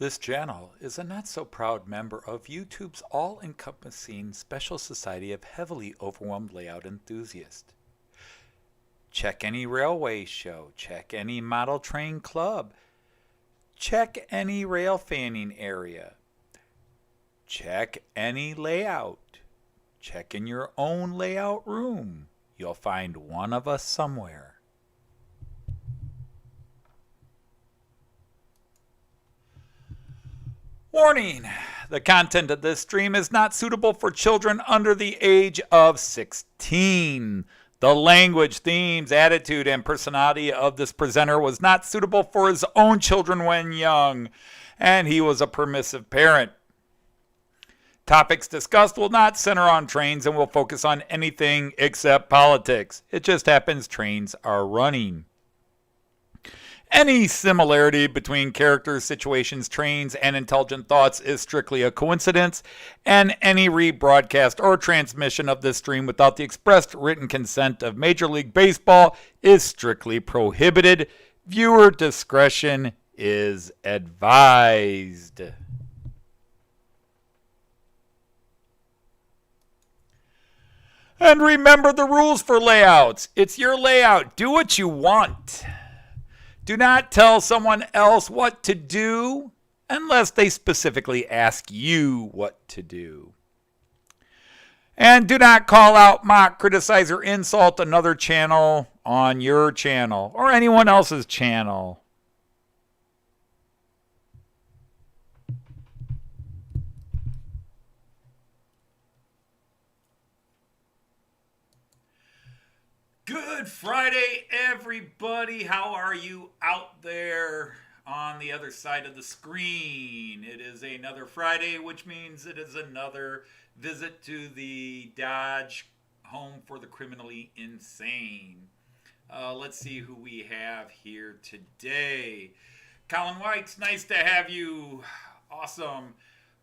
This channel is a not-so-proud member of YouTube's all-encompassing Special Society of Heavily Overwhelmed Layout Enthusiasts. Check any railway show, check any model train club, check any rail fanning area, check any layout, check in your own layout room. You'll find one of us somewhere. Warning! The content of this stream is not suitable for children under the age of 16. The language, themes, attitude, and personality of this presenter was not suitable for his own children when young, and he was a permissive parent. Topics discussed will not center on trains and will focus on anything except politics. It just happens trains are running. Any similarity between characters, situations, trains, and intelligent thoughts is strictly a coincidence, and any rebroadcast or transmission of this stream without the expressed written consent of Major League Baseball is strictly prohibited. Viewer discretion is advised. And remember the rules for layouts. It's your layout. Do what you want. Do not tell someone else what to do unless they specifically ask you what to do. And do not call out, mock, criticize, or insult another channel on your channel or anyone else's channel. Good Friday, everybody. How are you out there on the other side of the screen? It is another Friday, which means it is another visit to the Dodge Home for the Criminally Insane. Let's see who we have here today. Colin White's nice to have you. Awesome.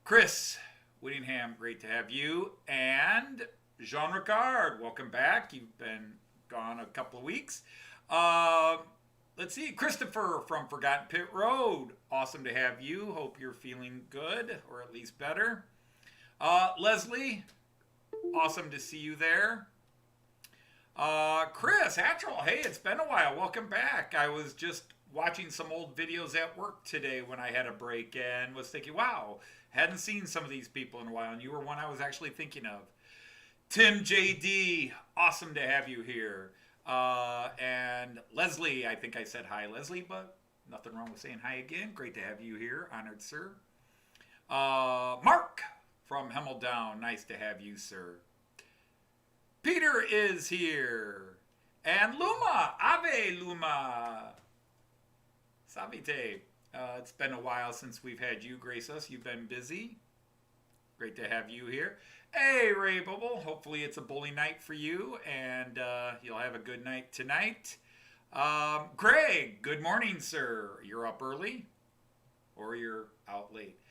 Chris Whittingham, great to have you. And Jean Ricard, welcome back. You've been gone a couple of weeks. Let's see, Christopher from Forgotten Pit Road. Awesome to have you. Hope you're feeling good, or at least better. Leslie, awesome to see you there. Chris Hatchell, hey, it's been a while. Welcome back. I was just watching some old videos at work today when I had a break and was thinking, wow, hadn't seen some of these people in a while, and you were one I was actually thinking of. Tim JD, awesome to have you here. And Leslie, I think I said hi, Leslie, but nothing wrong with saying hi again. Great to have you here, honored sir. Mark from Hemmeldown, nice to have you, sir. Peter is here. And Luma, Ave Luma. Savite. It's been a while since we've had you grace us. You've been busy. Great to have you here. Hey, Ray Bubble. Hopefully it's a bully night for you, and you'll have a good night tonight. Greg, good morning, sir. You're up early, or you're out late.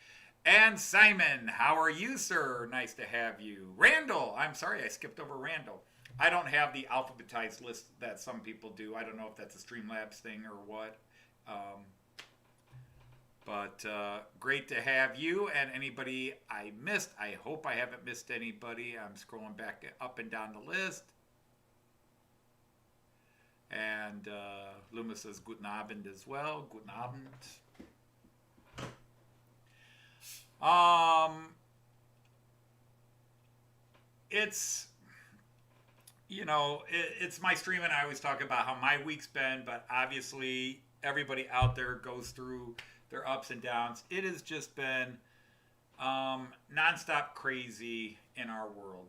And Simon, how are you, sir? Nice to have you. Randall, I'm sorry I skipped over Randall. I don't have the alphabetized list that some people do. I don't know if that's a Streamlabs thing or what. But great to have you, and anybody I missed. I hope I haven't missed anybody. I'm scrolling back up and down the list. And Luma says Guten Abend as well. Guten Abend. It's, you know, it's my stream, and I always talk about how my week's been, but obviously everybody out there goes through their ups and downs. It has just been nonstop crazy in our world.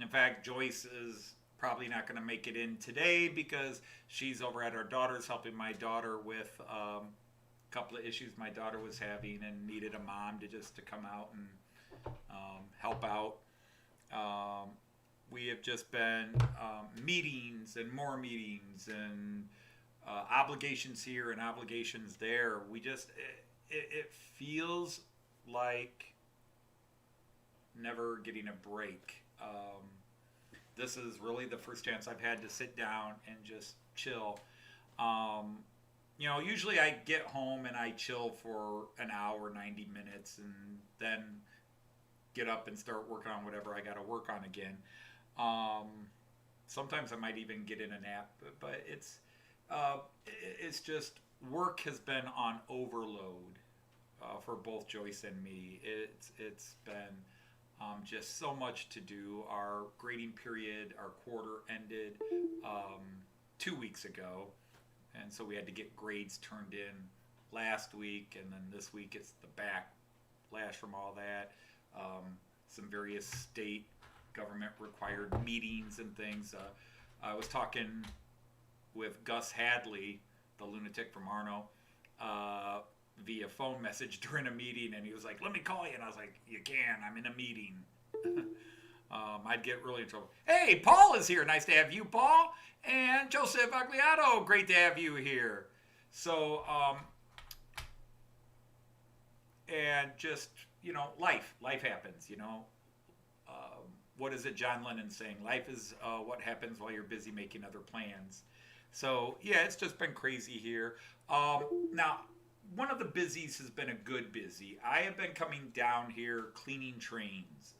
In fact, Joyce is probably not going to make it in today because she's over at our daughter's helping my daughter with a couple of issues my daughter was having and needed a mom to come out and help out. We have just been meetings and more meetings and obligations here and obligations there. We just, it feels like never getting a break. This is really the first chance I've had to sit down and just chill. Usually I get home and I chill for an hour, 90 minutes, and then get up and start working on whatever I got to work on again. Um, Sometimes I might even get in a nap, but it's just work has been on overload for both Joyce and me. It's been just so much to do. Our grading period, our quarter ended 2 weeks ago, and so we had to get grades turned in last week, and then this week it's the backlash from all that. Some various state government required meetings and things. I was talking with Gus Hadley, the lunatic from Arno, via phone message during a meeting, and he was like, "Let me call you," and I was like, "You can. I'm in a meeting." I'd get really in trouble. Hey, Paul is here. Nice to have you, Paul. And Joseph Agliato, great to have you here. So, and just, life happens, what is it John Lennon saying? Life is what happens while you're busy making other plans. So, yeah, it's just been crazy here. Now, one of the busies has been a good busy. I have been coming down here cleaning trains.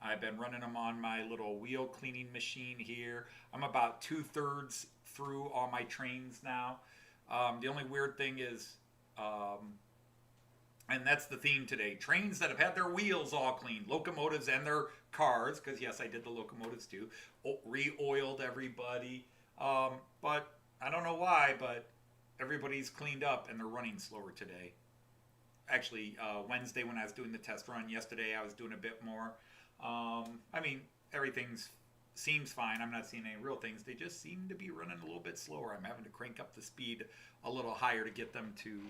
I've been running them on my little wheel cleaning machine here. I'm about 2/3 through all my trains now. The only weird thing is, and that's the theme today, trains that have had their wheels all cleaned, locomotives and their cars, because yes, I did the locomotives too, re-oiled everybody. But I don't know why, but everybody's cleaned up and they're running slower today. Actually, Wednesday when I was doing the test run, yesterday I was doing a bit more. I mean, everything's seems fine. I'm not seeing any real things. They just seem to be running a little bit slower. I'm having to crank up the speed a little higher to get them to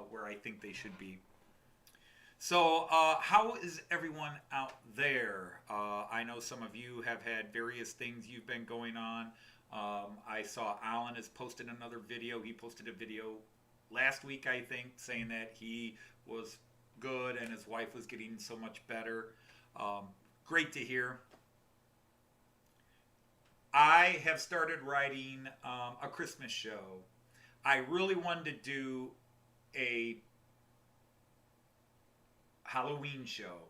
where I think they should be. So, how is everyone out there? I know some of you have had various things you've been going on. I saw Alan has posted another video. He posted a video last week, I think, saying that he was good and his wife was getting so much better. Great to hear. I have started writing a Christmas show. I really wanted to do a Halloween show.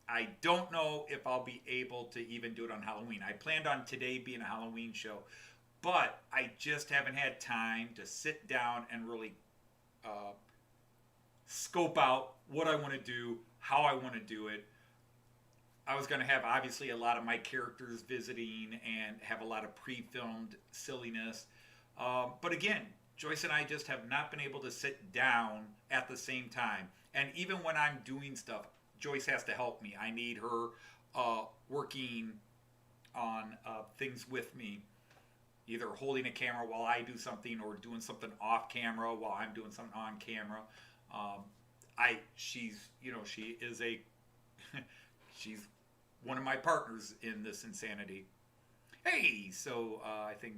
I don't know if I'll be able to even do it on Halloween. I planned on today being a Halloween show, but I just haven't had time to sit down and really scope out what I want to do, how I want to do it. I was going to have obviously a lot of my characters visiting and have a lot of pre-filmed silliness. But again, Joyce and I just have not been able to sit down at the same time. And even when I'm doing stuff, Joyce has to help me. I need her working on things with me, either holding a camera while I do something or doing something off camera while I'm doing something on camera. She is she's one of my partners in this insanity. Hey, so I think,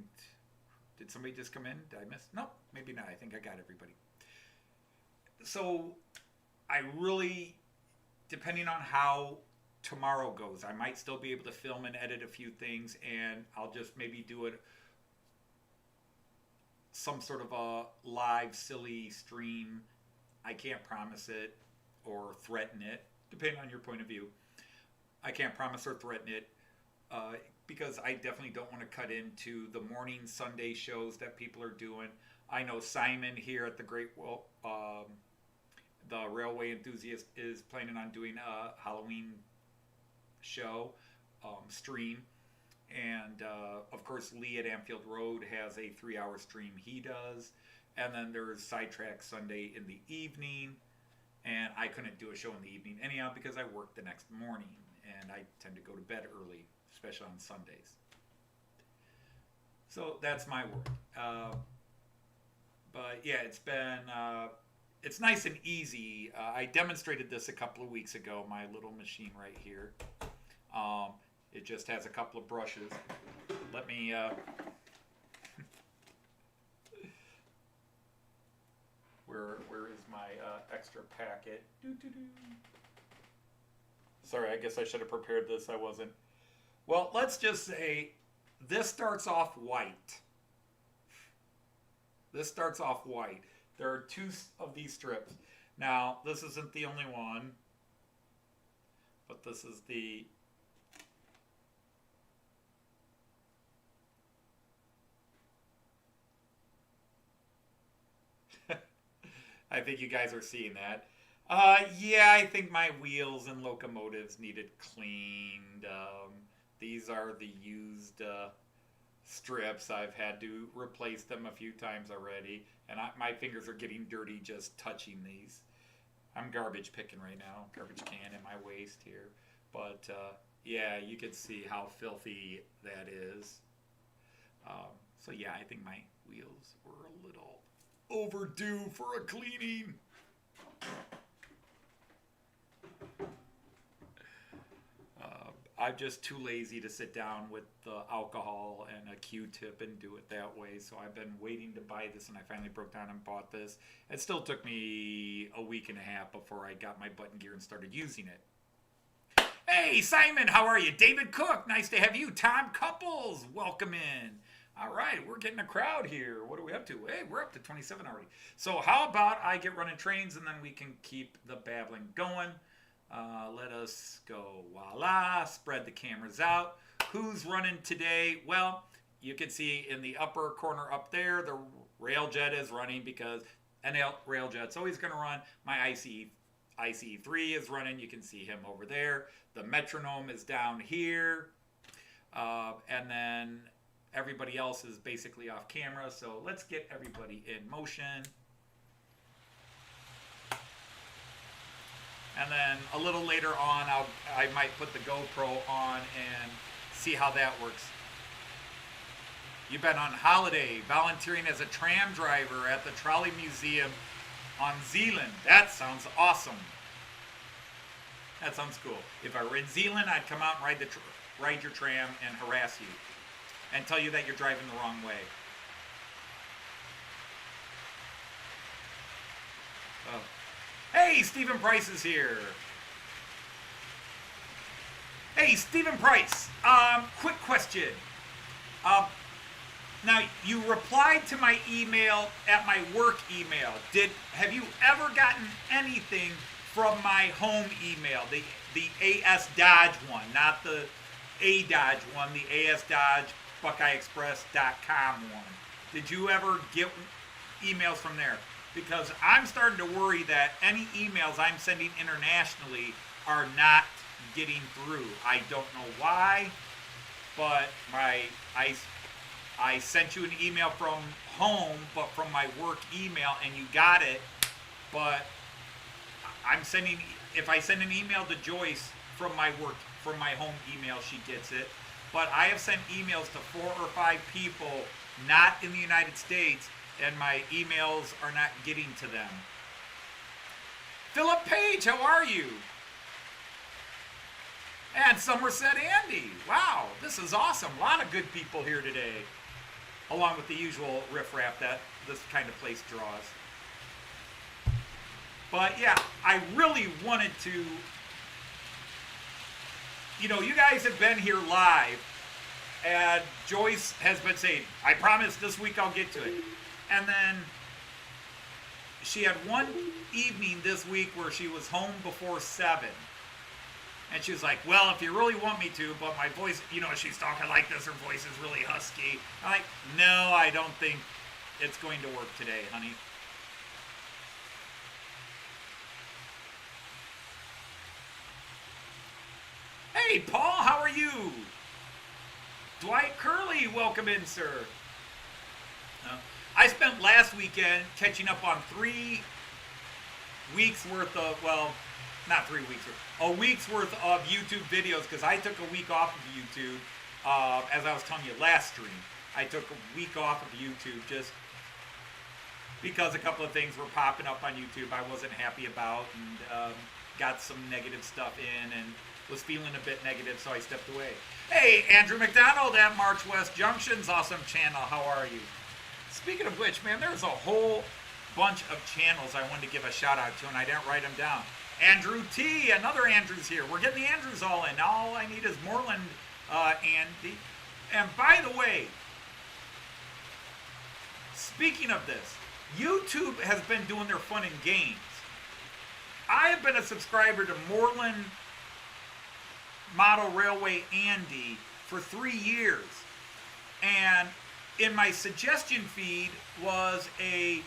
did somebody just come in? Did I miss? Nope, maybe not. I think I got everybody. So I really, depending on how tomorrow goes, I might still be able to film and edit a few things, and I'll just maybe do it some sort of a live, silly stream. I can't promise it or threaten it, depending on your point of view. I can't promise or threaten it because I definitely don't want to cut into the morning Sunday shows that people are doing. I know Simon here at the the Railway Enthusiast, is planning on doing a Halloween show stream. And of course, Lee at Anfield Road has a 3-hour stream he does. And then there's Sidetrack Sunday in the evening. And I couldn't do a show in the evening anyhow because I work the next morning. And I tend to go to bed early, especially on Sundays. So that's my work. But yeah, it's nice and easy. I demonstrated this a couple of weeks ago, my little machine right here. It just has a couple of brushes. Let me... Where is my extra packet? Sorry, I guess I should have prepared this. I wasn't. Well, let's just say this starts off white. This starts off white. There are two of these strips. Now, this isn't the only one, but this is the... I think you guys are seeing that. Yeah, I think my wheels and locomotives needed cleaned. These are the used strips. I've had to replace them a few times already, and my fingers are getting dirty just touching these. I'm garbage picking right now, garbage can in my waist here. But yeah, you can see how filthy that is. So yeah, I think my wheels were a little overdue for a cleaning. I'm just too lazy to sit down with the alcohol and a Q-tip and do it that way. So I've been waiting to buy this, and I finally broke down and bought this. It still took me a week and a half before I got my button gear and started using it. Hey, Simon, how are you? David Cook, nice to have you. Tom Couples, welcome in. All right, we're getting a crowd here. What are we up to? Hey, we're up to 27 already. So how about I get running trains, and then we can keep the babbling going. Let us go. Voila. Spread the cameras out. Who's running today? Well, you can see in the upper corner up there, the Railjet is running because an Railjet's always going to run. My ICE3 is running. You can see him over there. The metronome is down here. And then everybody else is basically off camera. So let's get everybody in motion. And then a little later on, I might put the GoPro on and see how that works. You've been on holiday, volunteering as a tram driver at the Trolley Museum on Zealand. That sounds awesome. That sounds cool. If I were in Zealand, I'd come out and ride your tram and harass you and tell you that you're driving the wrong way. Oh. Hey, Stephen Price is here. Hey, Stephen Price. Quick question. Now, you replied to my email at my work email. Have you ever gotten anything from my home email, the AS Dodge one, not the A Dodge one, the AS Dodge BuckeyeExpress.com one? Did you ever get emails from there? Because I'm starting to worry that any emails I'm sending internationally are not getting through. I don't know why, but I sent you an email from home, but from my work email, and you got it. But if I send an email to Joyce from my home email, she gets it. But I have sent emails to 4 or 5 people not in the United States, and my emails are not getting to them. Philip Page, how are you? And Somerset Andy. Wow, this is awesome. A lot of good people here today, along with the usual riffraff that this kind of place draws. But yeah, I really wanted to, you guys have been here live, and Joyce has been saying, I promise this week I'll get to it. And then she had one evening this week where she was home before 7. And she was like, well, if you really want me to, but my voice, she's talking like this, her voice is really husky. I'm like, no, I don't think it's going to work today, honey. Hey, Paul, how are you? Dwight Curley, welcome in, sir. I spent last weekend catching up on 3 weeks worth of, not 3 weeks, a week's worth of YouTube videos, because I took a week off of YouTube, as I was telling you last stream. I took a week off of YouTube just because a couple of things were popping up on YouTube I wasn't happy about, and got some negative stuff in, and was feeling a bit negative, so I stepped away. Hey, Andrew McDonald at March West Junction's awesome channel, how are you? Speaking of which, man, there's a whole bunch of channels I wanted to give a shout out to, and I didn't write them down. Andrew T, another Andrew's here. We're getting the Andrews all in. All I need is Moreland, Andy. And by the way, Speaking of this, YouTube has been doing their fun and games. I have been a subscriber to Moreland Model Railway Andy for 3 years. And in my suggestion feed was a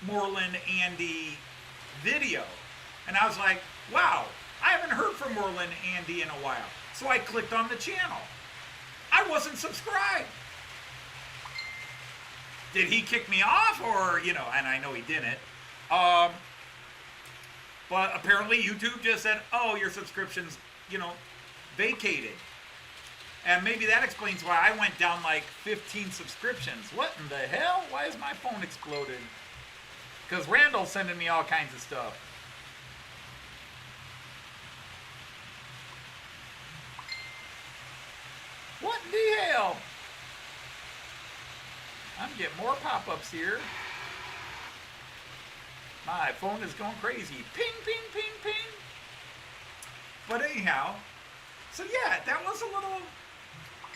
Moreland Andy video. And I was like, wow, I haven't heard from Moreland Andy in a while. So I clicked on the channel. I wasn't subscribed. Did he kick me off? Or, you know, and I know he didn't. But apparently YouTube just said, oh, your subscription's, you know, vacated. And maybe that explains why I went down like 15 subscriptions. What in the hell? Why is my phone exploded? Because Randall's sending me all kinds of stuff. What in the hell? I'm getting more pop-ups here. My phone is going crazy. Ping, ping, ping, ping. But anyhow, so yeah, that was a little...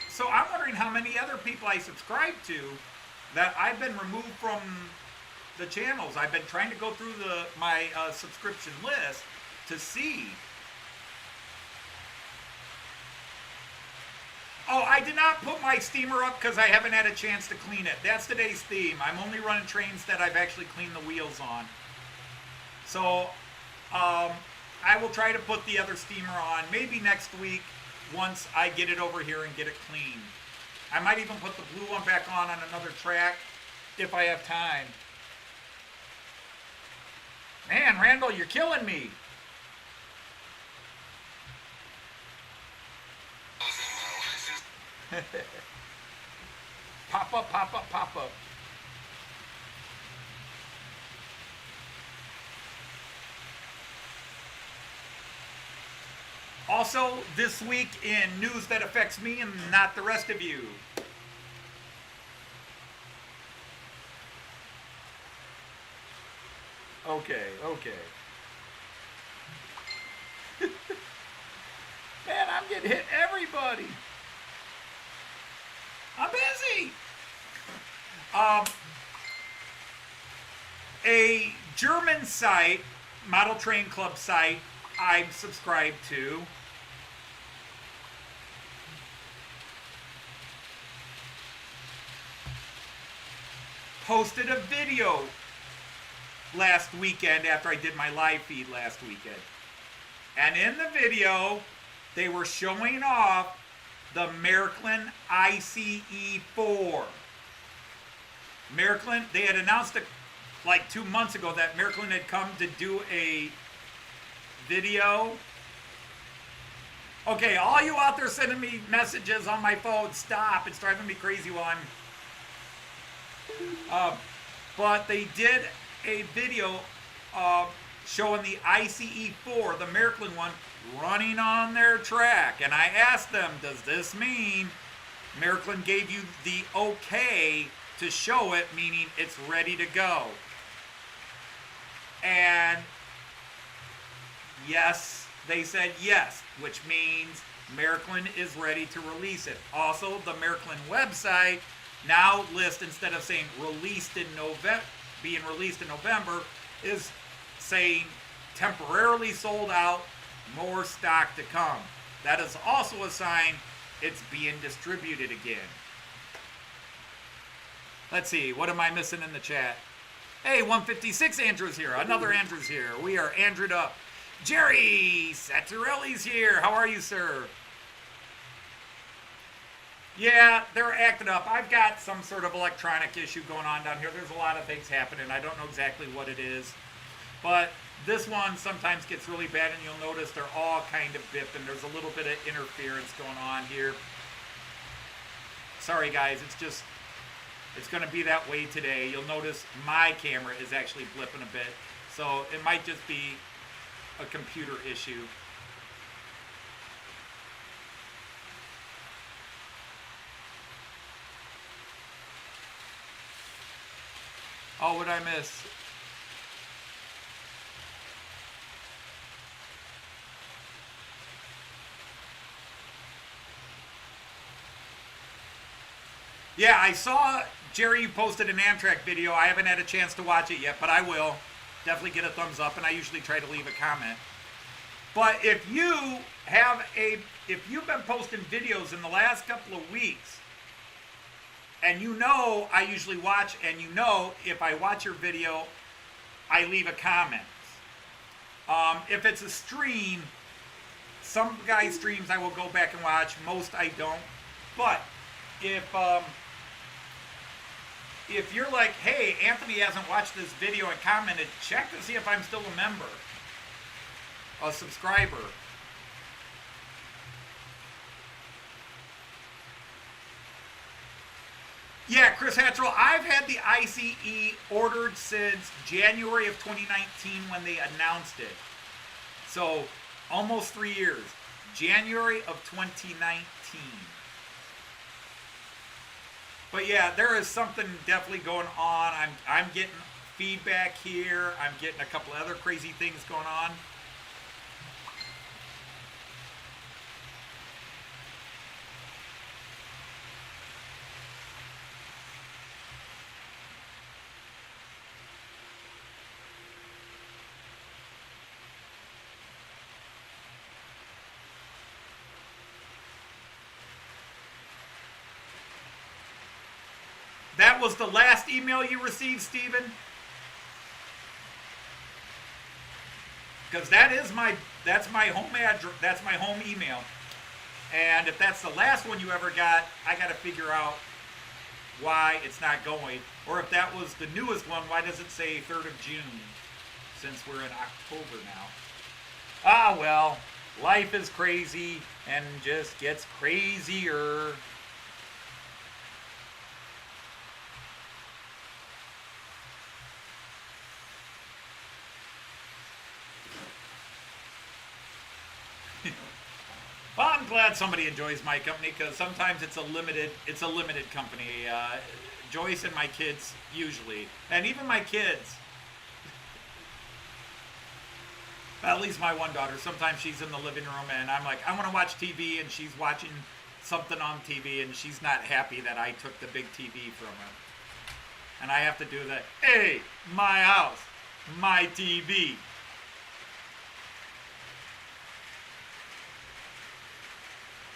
So I'm wondering how many other people I subscribe to that I've been removed from the channels. I've been trying to go through my subscription list to see. Oh, I did not put my steamer up because I haven't had a chance to clean it. That's today's theme. I'm only running trains that I've actually cleaned the wheels on. So I will try to put the other steamer on maybe next week once I get it over here and get it clean. I might even put the blue one back on another track if I have time. Man, Randall, you're killing me. Pop up, pop up, pop up. Also, this week in news that affects me and not the rest of you. Okay, okay. Man, I'm getting hit everybody. I'm busy. A German site, Model Train Club site, I'm subscribed to, posted a video last weekend after I did my live feed last weekend. And in the video, they were showing off the Märklin ICE4. Märklin, they had announced it like 2 months ago that Märklin had come to do a video. Okay, all you out there sending me messages on my phone, stop. It's driving me crazy while I'm... but they did a video showing the ICE4, the Märklin one, running on their track. And I asked them, does this mean Märklin gave you the okay to show it, meaning it's ready to go? And yes, they said yes, which means Märklin is ready to release it. Also, the Märklin website now lists, instead of saying released in November, being released in November, is saying temporarily sold out, more stock to come. That is also a sign it's being distributed again. Let's see, what am I missing in the chat? Hey, 156 Andrew's here. Another Andrew's here. We are Andrew'd up. Jerry Saturelli's here. How are you, sir? Yeah, they're acting up. I've got some sort of electronic issue going on down here. There's a lot of things happening. I don't know exactly what it is. But this one sometimes gets really bad, and you'll notice they're all kind of bipping. There's a little bit of interference going on here. Sorry, guys. It's going to be that way today. You'll notice my camera is actually blipping a bit. So it might just be a computer issue. Oh, what did I miss? Yeah, I saw Jerry, you posted an Amtrak video. I haven't had a chance to watch it yet, but I will. Definitely get a thumbs up, and I usually try to leave a comment. But if you've been posting videos in the last couple of weeks, and you know I usually watch, and you know if I watch your video, I leave a comment. If it's a stream, some guys' streams I will go back and watch. Most I don't. But if you're like, hey, Anthony hasn't watched this video and commented, check to see if I'm still a member, a subscriber. Yeah, Chris Hatchell, I've had the ICE ordered since January of 2019 when they announced it. So, almost 3 years. January of 2019. But yeah, there is something definitely going on. I'm getting feedback here. I'm getting a couple other crazy things going on. That was the last email you received, Stephen? Because that's my home address, that's my home email. And if that's the last one you ever got, I got to figure out why it's not going. Or if that was the newest one, why does it say 3rd of June? Since we're in October now. Ah, well, life is crazy and just gets crazier. Well, I'm glad somebody enjoys my company because sometimes it's a limited company. Joyce and my kids usually, and even my kids. At least my one daughter. Sometimes she's in the living room and I'm like, I want to watch TV, and she's watching something on TV, and she's not happy that I took the big TV from her. And I have to do the, hey, my house, my TV.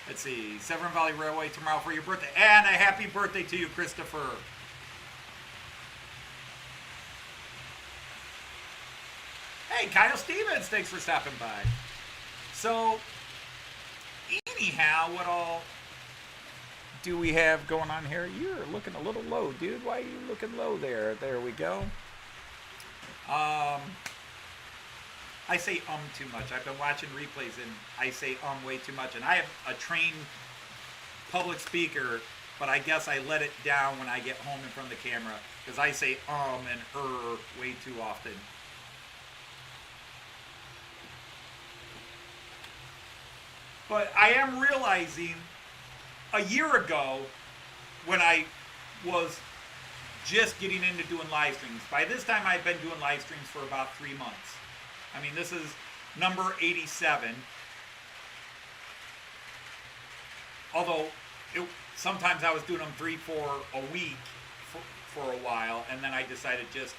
Let's see, Severn Valley Railway tomorrow for your birthday. And a happy birthday to you, Christopher. Hey, Kyle Stevens, thanks for stopping by. So, anyhow, what all do we have going on here? You're looking a little low, dude. Why are you looking low there? There we go. I say too much. I've been watching replays and I say way too much. And I have a trained public speaker, but I guess I let it down when I get home in front of the camera because I say and way too often. But I am realizing a year ago when I was just getting into doing live streams. By this time I've been doing live streams for about 3 months. I mean, this is number 87. Although, sometimes I was doing them 3-4 a week for a while, and then I decided just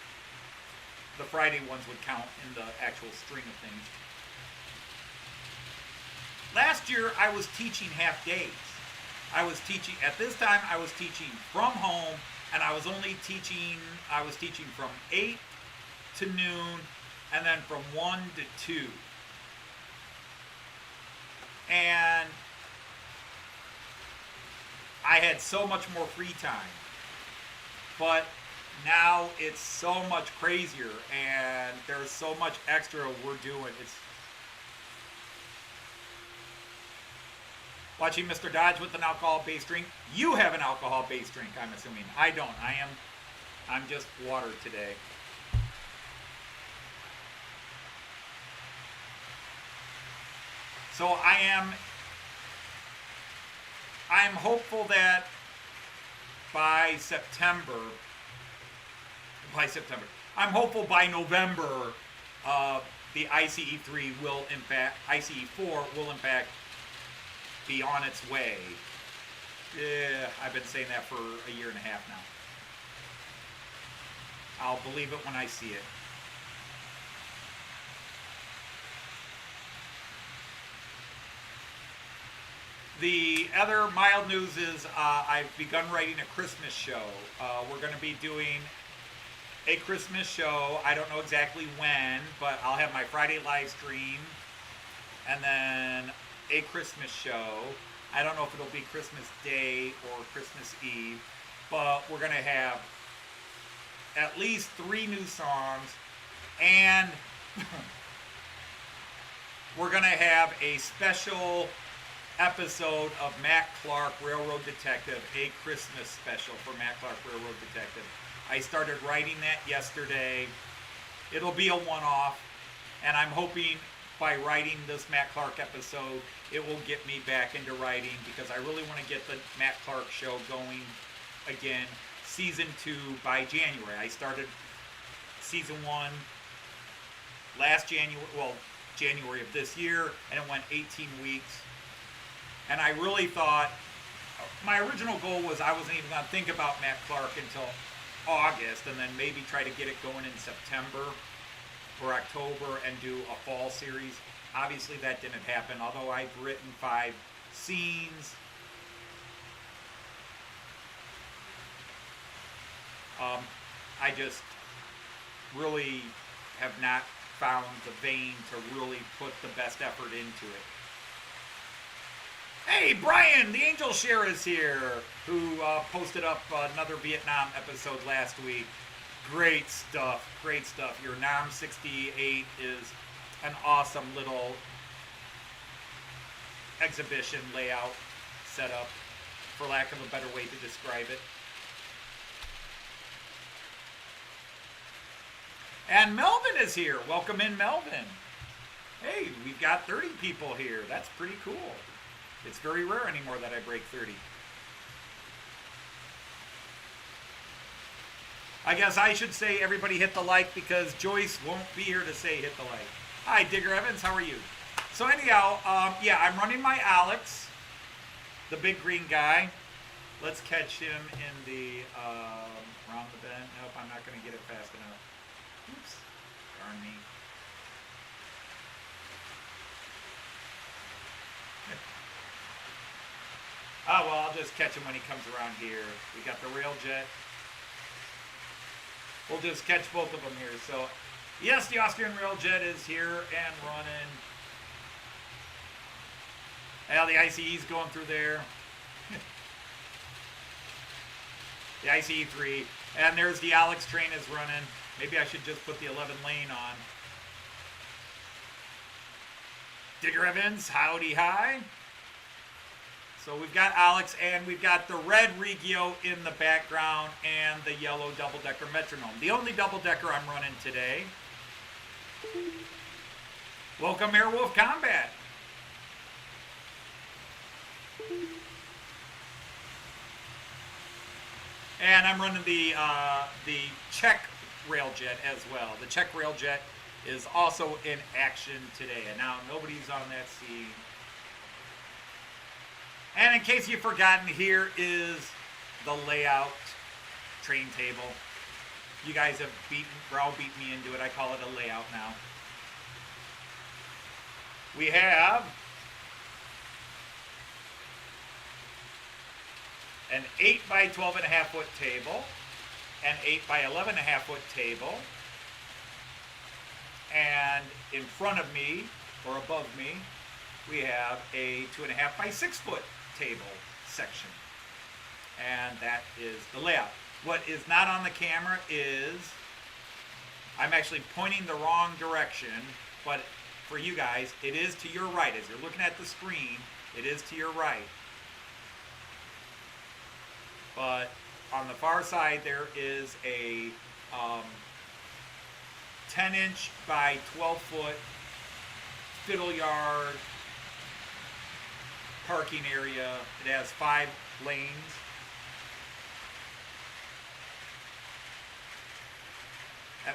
the Friday ones would count in the actual string of things. Last year, I was teaching half days. At this time, I was teaching from home, and I was teaching from 8 to noon, and then from 1 to 2. And I had so much more free time. But now it's so much crazier, and there's so much extra we're doing. It's watching Mr. Dodge with an alcohol-based drink. You have an alcohol-based drink, I'm assuming. I don't. I'm just water today. So I'm hopeful that by I'm hopeful by November, the ICE4 will in fact be on its way. Yeah, I've been saying that for a year and a half now. I'll believe it when I see it. The other mild news is I've begun writing a Christmas show. We're going to be doing a Christmas show. I don't know exactly when, but I'll have my Friday live stream and then a Christmas show. I don't know if it'll be Christmas Day or Christmas Eve, but we're going to have at least 3 new songs, and we're going to have a special episode of Matt Clark Railroad Detective, a Christmas special for Matt Clark Railroad Detective. I started writing that yesterday. It'll be a one-off, and I'm hoping by writing this Matt Clark episode, it will get me back into writing, because I really want to get the Matt Clark show going again, season 2 by January. I started season 1 last January of this year, and it went 18 weeks. And I really thought, my original goal was I wasn't even going to think about Matt Clark until August, and then maybe try to get it going in September or October and do a fall series. Obviously that didn't happen, although I've written 5 scenes. I just really have not found the vein to really put the best effort into it. Hey, Brian, the Angel Share is here, who posted up another Vietnam episode last week. Great stuff, great stuff. Your Nam 68 is an awesome little exhibition layout setup, for lack of a better way to describe it. And Melvin is here. Welcome in, Melvin. Hey, we've got 30 people here. That's pretty cool. It's very rare anymore that I break 30. I guess I should say everybody hit the like, because Joyce won't be here to say hit the like. Hi, Digger Evans. How are you? So anyhow, yeah, I'm running my Alex, the big green guy. Let's catch him in the round the bend. Nope, I'm not going to get it fast enough. Oops. Darn me. Oh, well, I'll just catch him when he comes around here. We got the rail jet. We'll just catch both of them here. So, yes, the Austrian rail jet is here and running. Well, the ICE's going through there. The ICE 3. And there's the Alex train is running. Maybe I should just put the 11 lane on. Digger Evans, howdy hi. So we've got Alex, and we've got the red Regio in the background and the yellow double-decker metronome. The only double-decker I'm running today. Welcome, Airwolf Combat. And I'm running the Czech railjet as well. The Czech railjet is also in action today, and now nobody's on that scene. And in case you've forgotten, here is the layout train table. You guys have browbeat me into it. I call it a layout now. We have an 8 by 12.5 foot table, an 8 by 11.5 foot table, and in front of me, or above me, we have a 2.5 by 6 foot table section. And that is the layout. What is not on the camera is, I'm actually pointing the wrong direction, but for you guys, it is to your right. As you're looking at the screen, it is to your right. But on the far side, there is a 10-inch by 12-foot fiddle yard parking area. It has 5 lanes.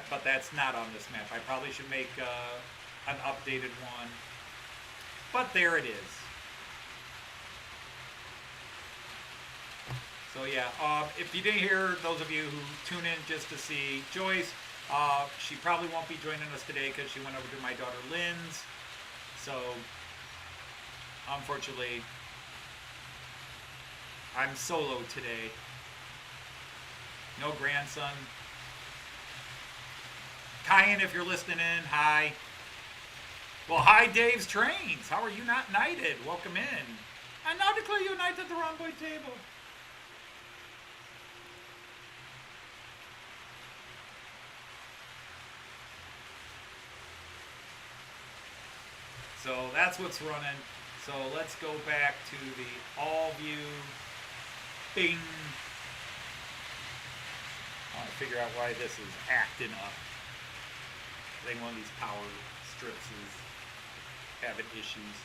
But that's not on this map. I probably should make an updated one. But there it is. So yeah, if you didn't hear, those of you who tune in just to see Joyce, she probably won't be joining us today because she went over to my daughter Lynn's. So unfortunately, I'm solo today. No grandson. Kyan, if you're listening in, hi. Well, hi, Dave's Trains. How are you not knighted? Welcome in. I now declare you a knight at the Round Boy table. So that's what's running. So let's go back to the all view. Bing. I want to figure out why this is acting up. I think one of these power strips is having issues.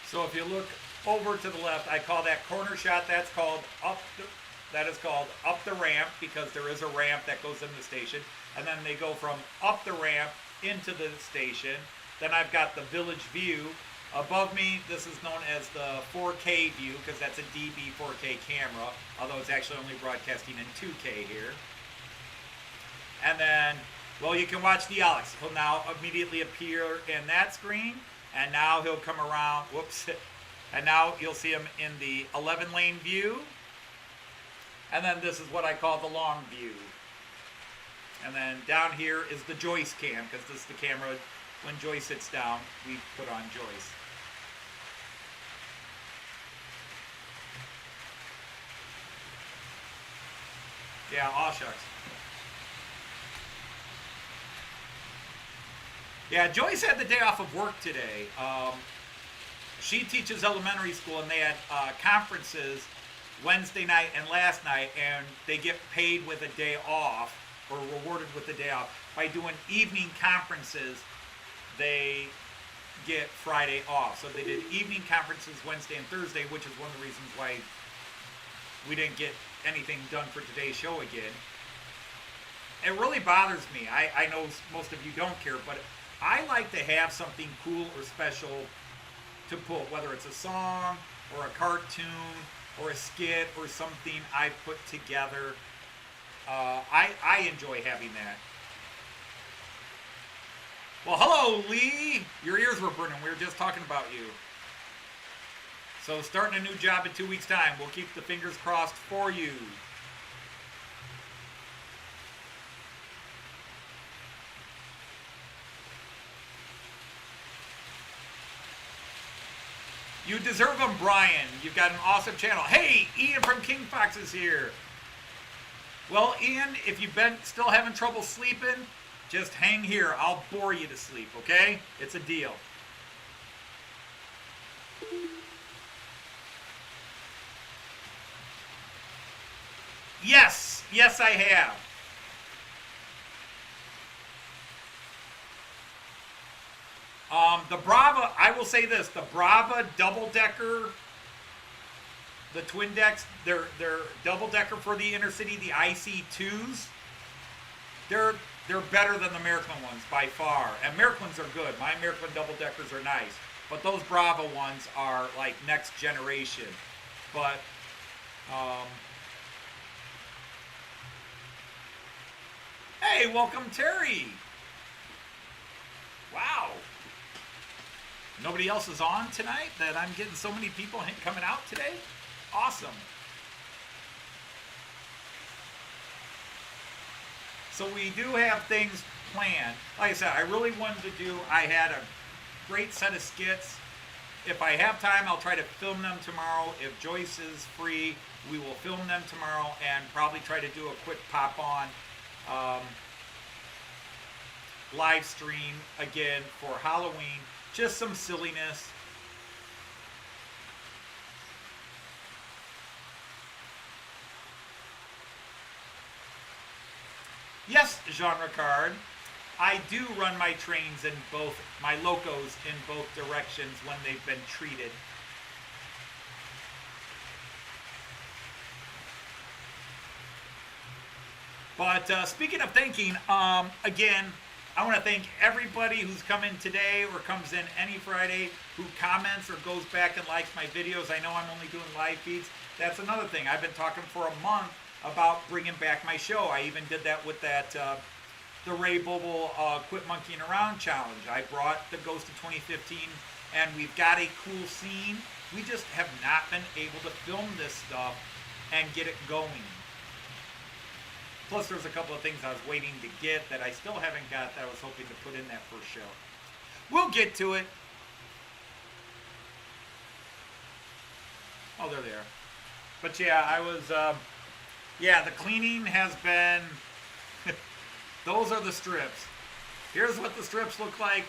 So if you look over to the left, I call that corner shot. That is called up the ramp because there is a ramp that goes in the station. And then they go from up the ramp into the station. Then I've got the village view. Above me, this is known as the 4K view because that's a DB 4K camera, although it's actually only broadcasting in 2K here. And then, well, you can watch the Alex. He'll now immediately appear in that screen, and now he'll come around, whoops, and now you'll see him in the 11-lane view. And then this is what I call the long view. And then down here is the Joyce cam, because this is the camera. When Joyce sits down, we put on Joyce. Yeah, aw shucks. Yeah, Joyce had the day off of work today. She teaches elementary school, and they had conferences Wednesday night and last night, and they get paid with a day off, or rewarded with a day off. By doing evening conferences, they get Friday off. So they did evening conferences Wednesday and Thursday, which is one of the reasons why we didn't get anything done for today's show again. It really bothers me. I know most of you don't care, but I like to have something cool or special to put, whether it's a song or a cartoon or a skit or something I put together. I enjoy having that. Well, hello, Lee. Your ears were burning. We were just talking about you. So starting a new job in 2 weeks' time. We'll keep the fingers crossed for you. You deserve them, Brian. You've got an awesome channel. Hey, Ian from King Fox is here. Well, Ian, if you've been still having trouble sleeping, just hang here. I'll bore you to sleep, okay? It's a deal. Yes, yes I have. The Brava, I will say this, the Brava double-decker, the twin decks, they're double-decker for the Intercity, the IC2s. They're better than the American ones by far. And American ones are good. My American double-deckers are nice. But those Brava ones are like next generation. But, hey, welcome Terry. Wow. Nobody else is on tonight that I'm getting so many people coming out today? Awesome. So we do have things planned. Like I said, I really wanted to do, I had a great set of skits. If I have time, I'll try to film them tomorrow. If Joyce is free, we will film them tomorrow and probably try to do a quick pop-on live stream again for Halloween. Just some silliness. Yes, Genre Card. I do run my trains in both, my locos in both directions when they've been treated. But speaking of thinking, again, I want to thank everybody who's come in today or comes in any Friday, who comments or goes back and likes my videos. I know I'm only doing live feeds. That's another thing. I've been talking for a month about bringing back my show. I even did that with that the Ray Boble Quit Monkeying Around challenge. I brought the Ghost of 2015, and we've got a cool scene. We just have not been able to film this stuff and get it going. Plus, there's a couple of things I was waiting to get that I still haven't got that I was hoping to put in that first show. We'll get to it. Oh, they're there. But yeah, I was, yeah, the cleaning has been, those are the strips. Here's what the strips look like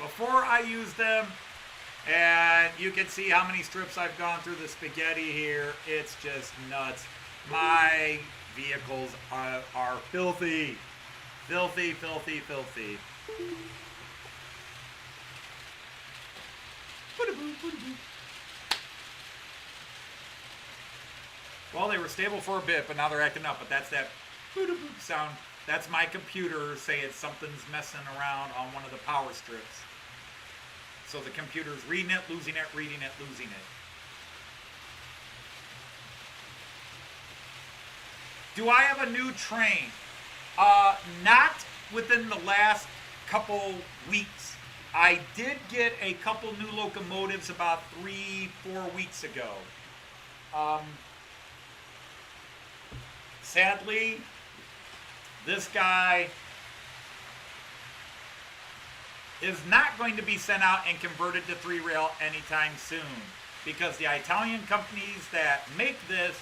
before I use them. And you can see how many strips I've gone through the spaghetti here. It's just nuts. My vehicles are filthy. Filthy, filthy, filthy. Well, they were stable for a bit, but now they're acting up. But that's that sound. That's my computer saying something's messing around on one of the power strips. So the computer's reading it, losing it, reading it, losing it. Do I have a new train? Not within the last couple weeks. I did get a couple new locomotives about 3-4 weeks ago. Sadly, this guy is not going to be sent out and converted to 3-rail anytime soon, because the Italian companies that make this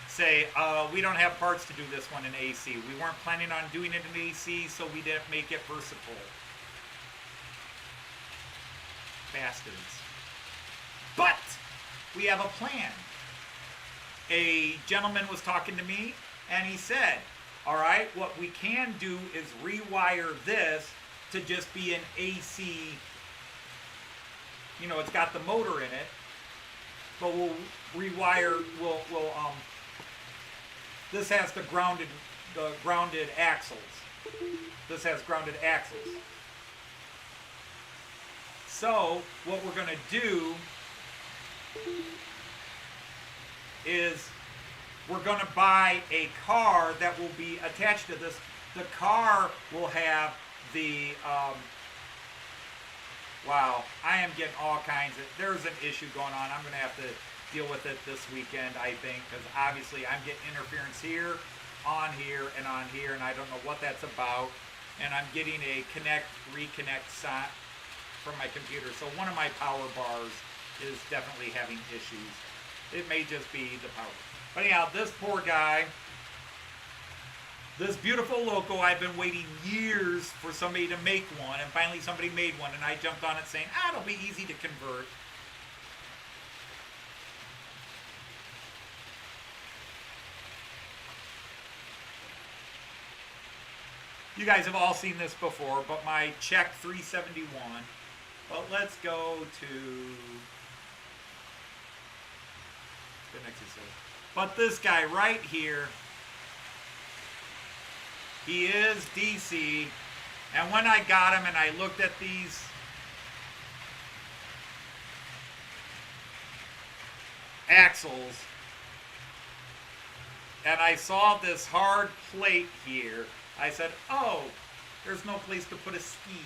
say, we don't have parts to do this one in AC. We weren't planning on doing it in AC, so we didn't make it versatile. Bastards. But we have a plan. A gentleman was talking to me, and he said, all right, what we can do is rewire this to just be an AC. You know, it's got the motor in it, but we'll rewire, this has the grounded axles. This has grounded axles. So what we're going to do is we're going to buy a car that will be attached to this. The car will have the, wow, I am getting all kinds of, there's an issue going on. I'm going to have to deal with it this weekend, I think, because obviously I'm getting interference here, on here, and I don't know what that's about. And I'm getting a reconnect sign from my computer. So one of my power bars is definitely having issues. It may just be the power. But anyhow, this poor guy, this beautiful loco, I've been waiting years for somebody to make one, and finally somebody made one, and I jumped on it saying, it'll be easy to convert. You guys have all seen this before, but my check 371. But let's go to the next exercise. But this guy right here, he is DC. And when I got him and I looked at these axles, and I saw this hard plate here, I said, oh, there's no place to put a ski.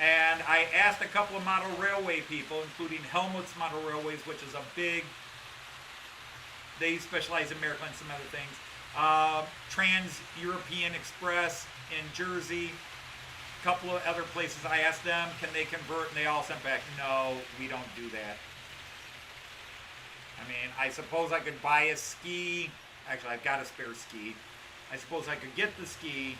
And I asked a couple of model railway people, including Helmut's Model Railways, which is a big, they specialize in America and some other things. Trans-European Express in Jersey, a couple of other places. I asked them, can they convert? And they all sent back, no, we don't do that. I mean, I suppose I could buy a ski. Actually, I've got a spare ski. I suppose I could get the ski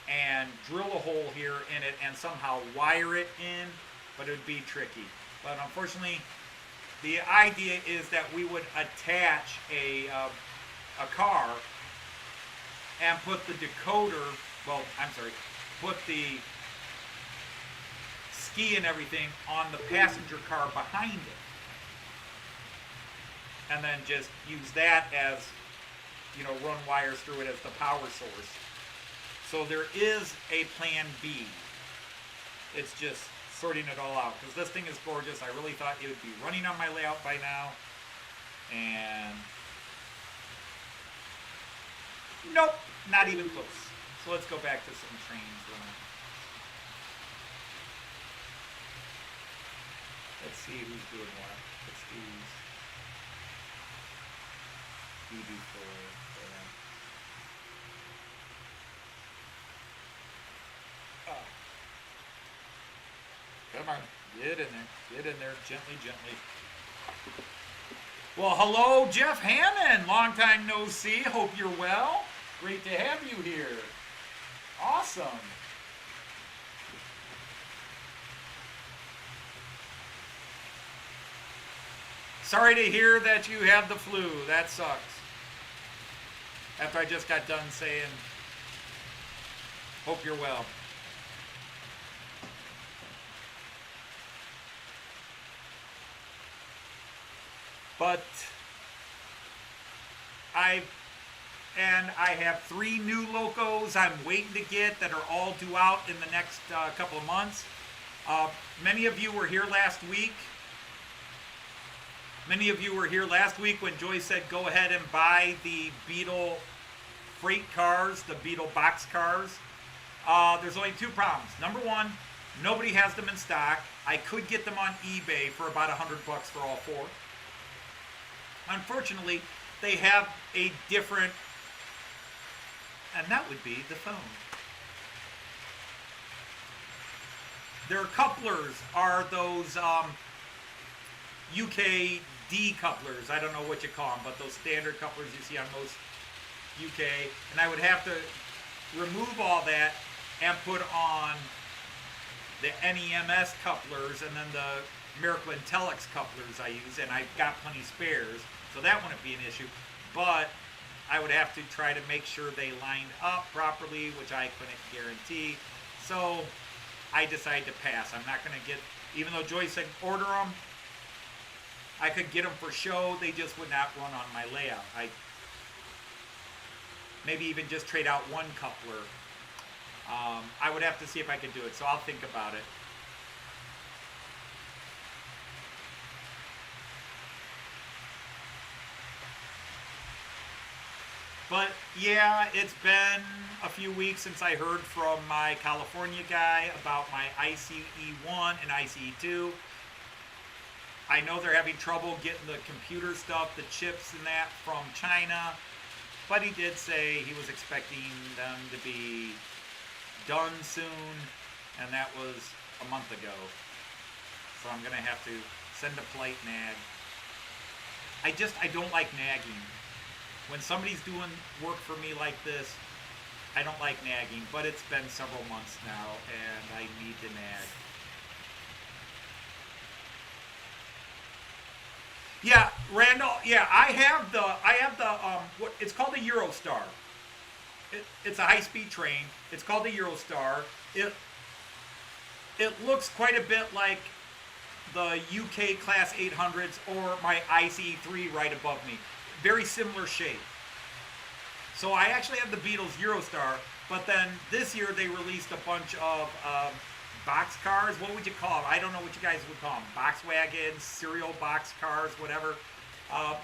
and drill a hole here in it and somehow wire it in, but it would be tricky. But unfortunately, the idea is that we would attach a car and put the decoder, put the ski and everything on the passenger car behind it. and then just use that as, run wires through it as the power source. So there is a plan B. It's just sorting it all out, because this thing is gorgeous. I really thought it would be running on my layout by now, and nope, not even close. So let's go back to some trains running. Let's see who's doing what. Let's do for come on, get in there, gently. Well, hello, Jeff Hammond. Long time no see. Hope you're well. Great to have you here. Awesome. Sorry to hear that you have the flu. That sucks. After I just got done saying, hope you're well. But I have 3 new locos I'm waiting to get that are all due out in the next couple of months. Many of you were here last week. When Joyce said go ahead and buy the Beetle freight cars, the Beetle box cars. There's only 2 problems. Number 1, nobody has them in stock. I could get them on eBay for about $100 for all 4. Unfortunately, they have a different, and that would be the phone. Their couplers are those UKD couplers. I don't know what you call them, but those standard couplers you see on most UK. And I would have to remove all that and put on the NEMS couplers and then the Miracle Intellics couplers I use, and I've got plenty spares, so that wouldn't be an issue. But I would have to try to make sure they lined up properly, which I couldn't guarantee. So I decided to pass. I'm not going to get, even though Joyce said order them, I could get them for show. They just would not run on my layout. I maybe even just trade out 1 coupler. I would have to see if I could do it, so I'll think about it. But yeah, it's been a few weeks since I heard from my California guy about my ICE1 and ICE2. I know they're having trouble getting the computer stuff, the chips and that from China, but he did say he was expecting them to be done soon, and that was a month ago. So I'm going to have to send a polite nag. I don't like nagging. When somebody's doing work for me like this, I don't like nagging, but it's been several months now, and I need to nag. Yeah, Randall. Yeah, I have the what it's called a Eurostar. It's a high-speed train. It's called a Eurostar. It looks quite a bit like the UK Class 800s or my ICE3 right above me. Very similar shape. So I actually have the Beetle's Eurostar, but then this year they released a bunch of box cars. What would you call them? I don't know what you guys would call them. Box wagons, serial box cars, whatever.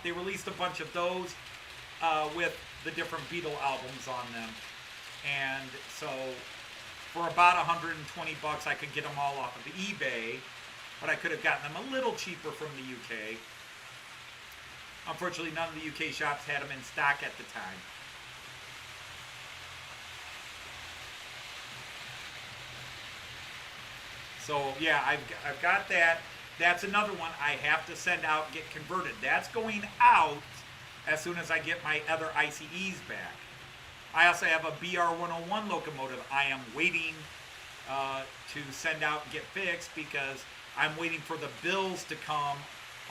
They released a bunch of those with the different Beetle albums on them. And so for about $120 I could get them all off of eBay, but I could have gotten them a little cheaper from the UK. Unfortunately, none of the UK shops had them in stock at the time. So yeah, I've got that. That's another one I have to send out and get converted. That's going out as soon as I get my other ICEs back. I also have a BR101 locomotive I am waiting to send out and get fixed because I'm waiting for the bills to come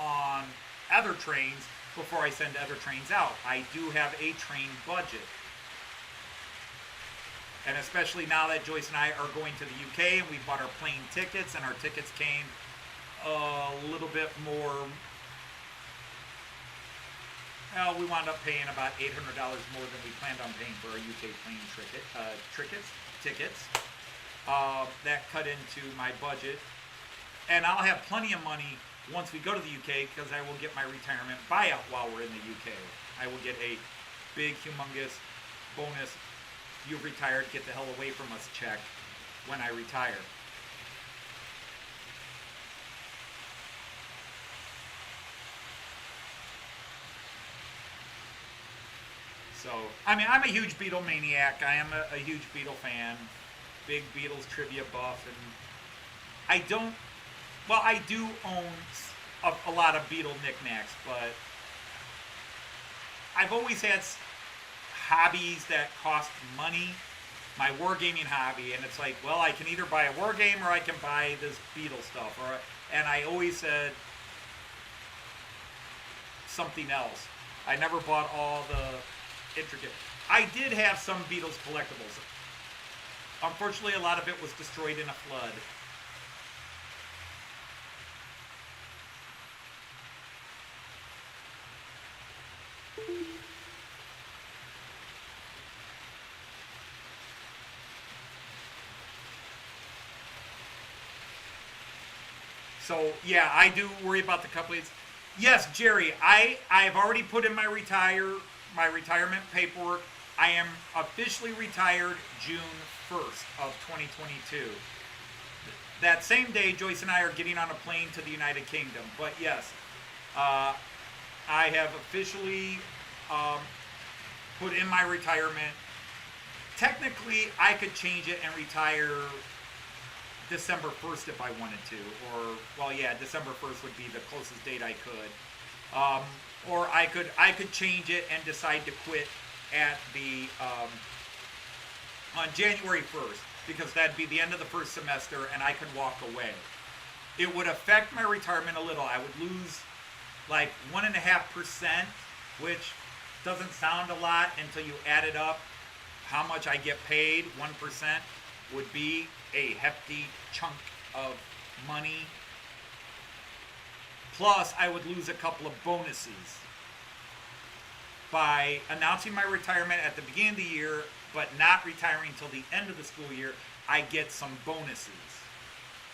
on other trains before I send other trains out. I do have a train budget. And especially now that Joyce and I are going to the UK and we bought our plane tickets, and our tickets came a little bit more Well, we wound up paying about $800 more than we planned on paying for our UK plane tickets. That cut into my budget, and I'll have plenty of money once we go to the UK because I will get my retirement buyout while we're in the UK. I will get a big, humongous bonus. You've retired, get the hell away from us check when I retire. So, I mean, I'm a huge Beatle maniac. I am a huge Beatle fan, big Beatles trivia buff, and I don't. Well, I do own a lot of Beatle knickknacks, but I've always had hobbies that cost money. My wargaming hobby, and it's like, well, I can either buy a war game or I can buy this Beatle stuff, and I always said something else. I never bought all the intricate. I did have some Beatles collectibles. Unfortunately, a lot of it was destroyed in a flood. So yeah, I do worry about the couplings. Yes, Jerry, I've already put in my retirement paperwork. I am officially retired June 1st of 2022. That same day, Joyce and I are getting on a plane to the United Kingdom. But yes, I have officially put in my retirement. Technically, I could change it and retire December 1st if I wanted to, or well, yeah, December 1st would be the closest date I could, or I could change it and decide to quit at the on January 1st because that'd be the end of the first semester and I could walk away. It would affect my retirement a little. I would lose like 1.5%, which doesn't sound a lot until you add it up. How much I get paid, 1% would be a hefty chunk of money. Plus, I would lose a couple of bonuses. By announcing my retirement at the beginning of the year, but not retiring until the end of the school year, I get some bonuses.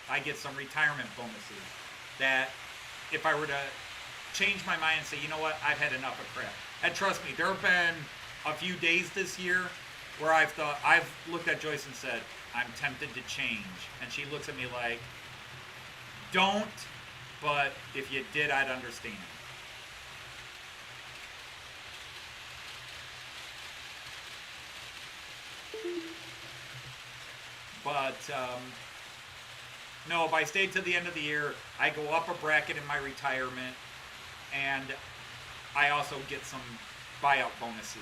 I get some retirement bonuses that if I were to change my mind and say, you know what, I've had enough of crap. And trust me, there have been a few days this year where I've looked at Joyce and said, I'm tempted to change. And she looks at me like, don't, but if you did, I'd understand. But, no, if I stayed to the end of the year, I go up a bracket in my retirement, and I also get some buyout bonuses.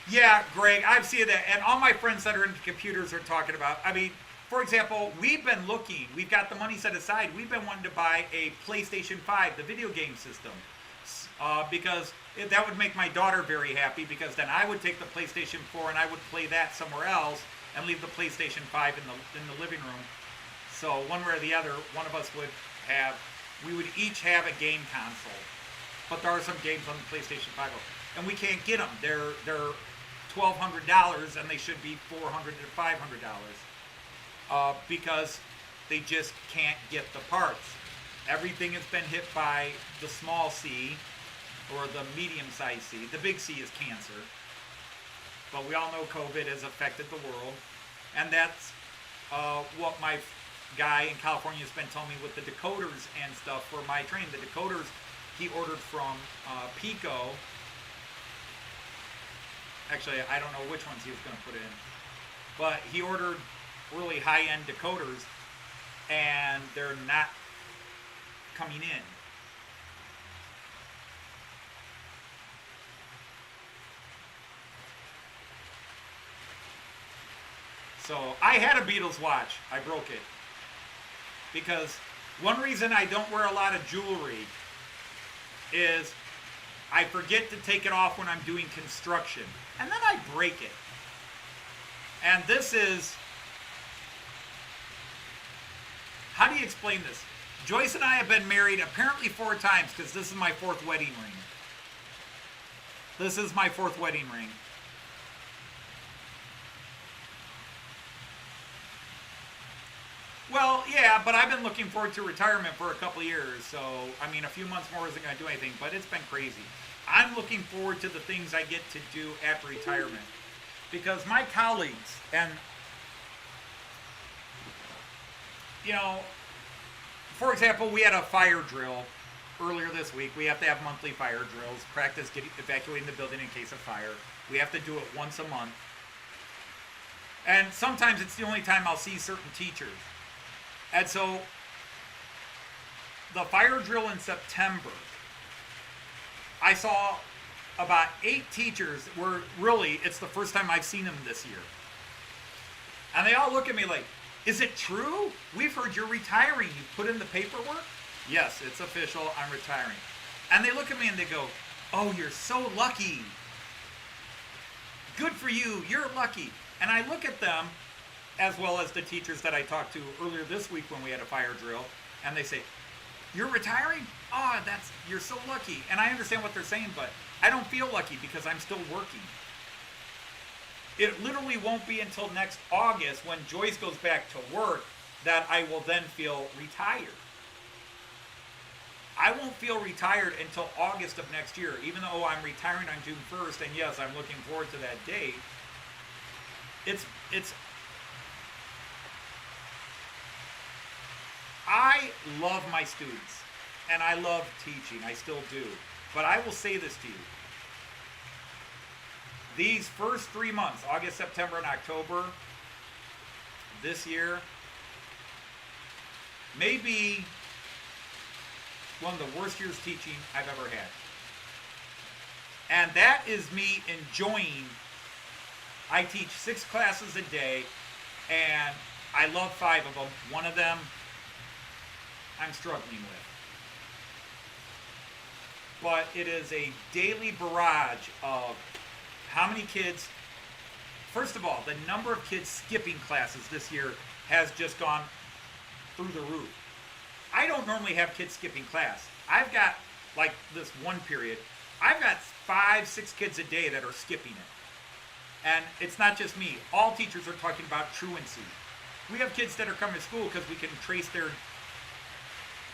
Yeah, Greg, I've seen that, and all my friends that are into computers are talking about. I mean, for example, we've been looking. We've got the money set aside. We've been wanting to buy a PlayStation 5, the video game system, because that would make my daughter very happy. Because then I would take the PlayStation 4 and I would play that somewhere else, and leave the PlayStation 5 in the living room. So one way or the other, one of us would have. We would each have a game console, but there are some games on the PlayStation 5, and we can't get them. They're $1,200 and they should be $400 to $500 because they just can't get the parts. Everything has been hit by the small C or the medium-sized C. The big C is cancer, but we all know COVID has affected the world, and that's what my guy in California has been telling me with the decoders and stuff for my train. The decoders he ordered from Pico. Actually, I don't know which ones he was going to put in. But he ordered really high-end decoders, and they're not coming in. So I had a Beatles watch. I broke it. Because one reason I don't wear a lot of jewelry is I forget to take it off when I'm doing construction. And then I break it. And this is How do you explain this? Joyce and I have been married apparently 4 times because this is my 4th wedding ring. This is my 4th wedding ring. Well, yeah, but I've been looking forward to retirement for a couple of years. So, I mean, a few months more isn't going to do anything, but it's been crazy. I'm looking forward to the things I get to do after retirement. Because my colleagues, and, you know, for example, we had a fire drill earlier this week. We have to have monthly fire drills, practice evacuating the building in case of fire. We have to do it once a month. And sometimes it's the only time I'll see certain teachers. And so the fire drill in September, I saw about 8 teachers where really it's the first time I've seen them this year. And they all look at me like, is it true? We've heard you're retiring. You put in the paperwork? Yes, it's official. I'm retiring. And they look at me and they go, oh, you're so lucky. Good for you. You're lucky. And I look at them, as well as the teachers that I talked to earlier this week when we had a fire drill, and they say, you're retiring? Oh, you're so lucky. And I understand what they're saying, but I don't feel lucky because I'm still working. It literally won't be until next August when Joyce goes back to work that I will then feel retired. I won't feel retired until August of next year, even though I'm retiring on June 1st, and yes, I'm looking forward to that date. I love my students, and I love teaching. I still do. But I will say this to you. These first 3 months, August, September, and October, this year, may be one of the worst years teaching I've ever had. And that is me enjoying. I teach 6 classes a day, and I love 5 of them. One of them I'm struggling with. But it is a daily barrage of how many kids. First of all, the number of kids skipping classes this year has just gone through the roof. I don't normally have kids skipping class. I've got, like this one period, I've got 5, 6 kids a day that are skipping it. And it's not just me. All teachers are talking about truancy. We have kids that are coming to school because we can trace their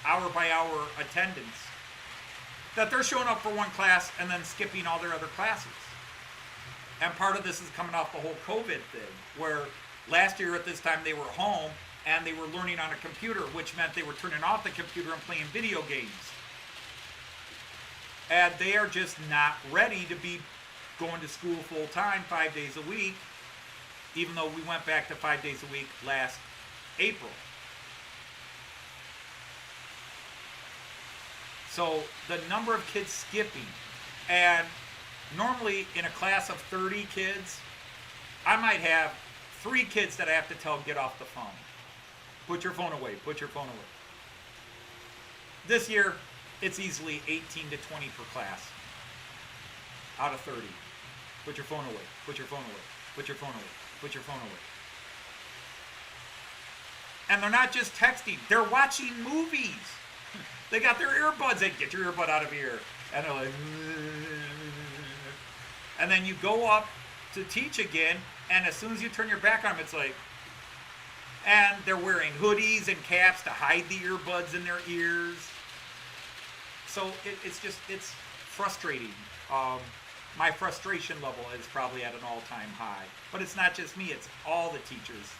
hour-by-hour attendance, that they're showing up for one class and then skipping all their other classes. And part of this is coming off the whole COVID thing, where last year at this time they were home and they were learning on a computer, which meant they were turning off the computer and playing video games. And they are just not ready to be going to school full-time 5 days a week, even though we went back to 5 days a week last April. So the number of kids skipping, and normally in a class of 30 kids, I might have 3 kids that I have to tell get off the phone. Put your phone away, put your phone away. This year, it's easily 18 to 20 per class out of 30. Put your phone away, put your phone away, put your phone away, put your phone away. And they're not just texting, they're watching movies. They got their earbuds. They get your earbud out of here. And they're like, and then you go up to teach again, and as soon as you turn your back on them, it's like, and they're wearing hoodies and caps to hide the earbuds in their ears. So it's frustrating. My frustration level is probably at an all-time high. But it's not just me, it's all the teachers.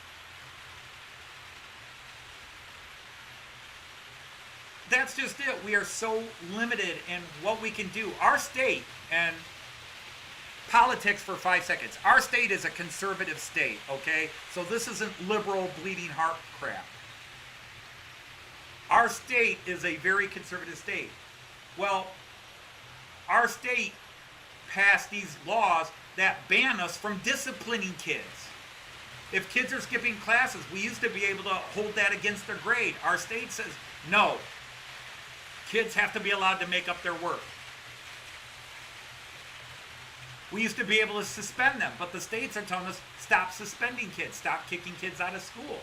That's just it. We are so limited in what we can do. Our state, and politics for 5 seconds. Our state is a conservative state, okay? So this isn't liberal bleeding heart crap. Our state is a very conservative state. Well, our state passed these laws that ban us from disciplining kids. If kids are skipping classes, we used to be able to hold that against their grade. Our state says, no. Kids have to be allowed to make up their work. We used to be able to suspend them, but the states are telling us, stop suspending kids, stop kicking kids out of school.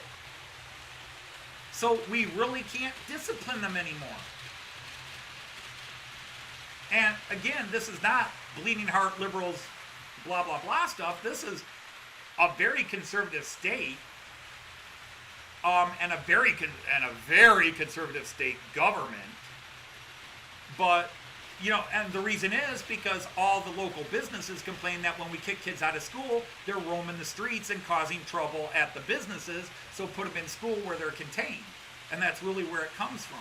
So we really can't discipline them anymore. And again, this is not bleeding heart liberals, blah, blah, blah stuff. This is a very conservative state, and a very conservative state government. But, and the reason is because all the local businesses complain that when we kick kids out of school, they're roaming the streets and causing trouble at the businesses, so put them in school where they're contained. And that's really where it comes from.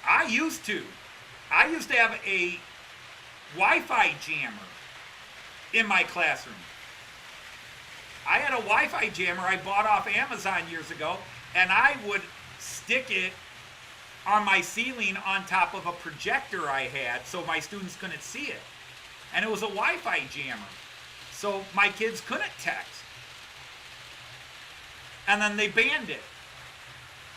I used to have a Wi-Fi jammer in my classroom. I had a Wi-Fi jammer I bought off Amazon years ago, and I would stick it on my ceiling on top of a projector I had so my students couldn't see it. And it was a Wi-Fi jammer, so my kids couldn't text. And then they banned it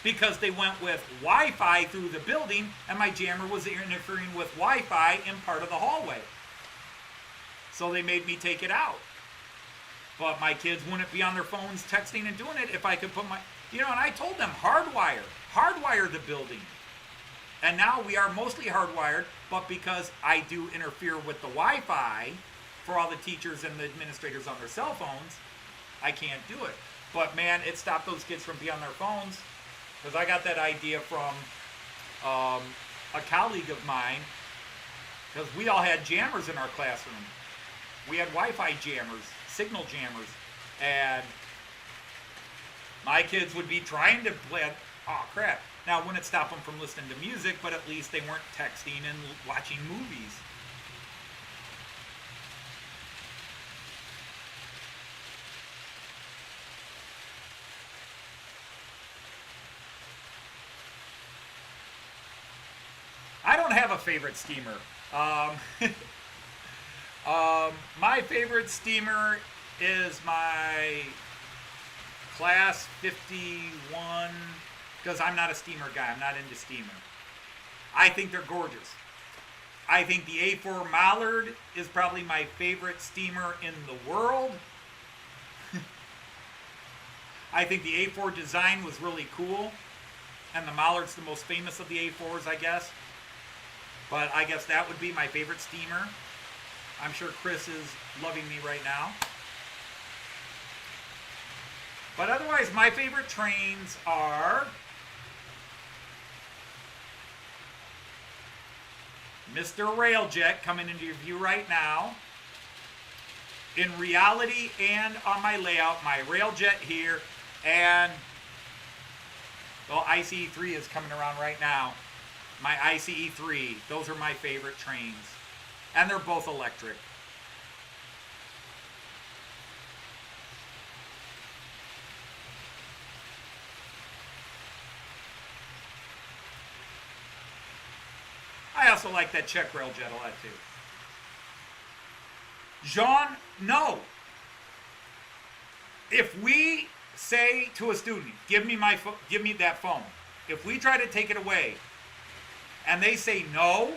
because they went with Wi-Fi through the building, and my jammer was interfering with Wi-Fi in part of the hallway. So they made me take it out. But my kids wouldn't be on their phones texting and doing it if I could put my, and I told them hardwire the building. And now we are mostly hardwired, but because I do interfere with the Wi-Fi for all the teachers and the administrators on their cell phones, I can't do it. But man, it stopped those kids from being on their phones, because I got that idea from a colleague of mine, because we all had jammers in our classroom. We had Wi-Fi jammers, signal jammers, and my kids would be trying to play, oh crap. Now, it wouldn't stop them from listening to music, but at least they weren't texting and watching movies. I don't have a favorite steamer. My favorite steamer is my Class 51, because I'm not a steamer guy. I'm not into steamer. I think they're gorgeous. I think the A4 Mallard is probably my favorite steamer in the world. I think the A4 design was really cool, and the Mallard's the most famous of the A4s, I guess. But I guess that would be my favorite steamer. I'm sure Chris is loving me right now. But otherwise, my favorite trains are Mr. Railjet, coming into your view right now. In reality and on my layout, my Railjet here, and well, ICE 3 is coming around right now. My ICE 3, those are my favorite trains. And they're both electric. I also like that Czech Railjet a lot too. Jean, no. If we say to a student, give me that phone. If we try to take it away and they say no,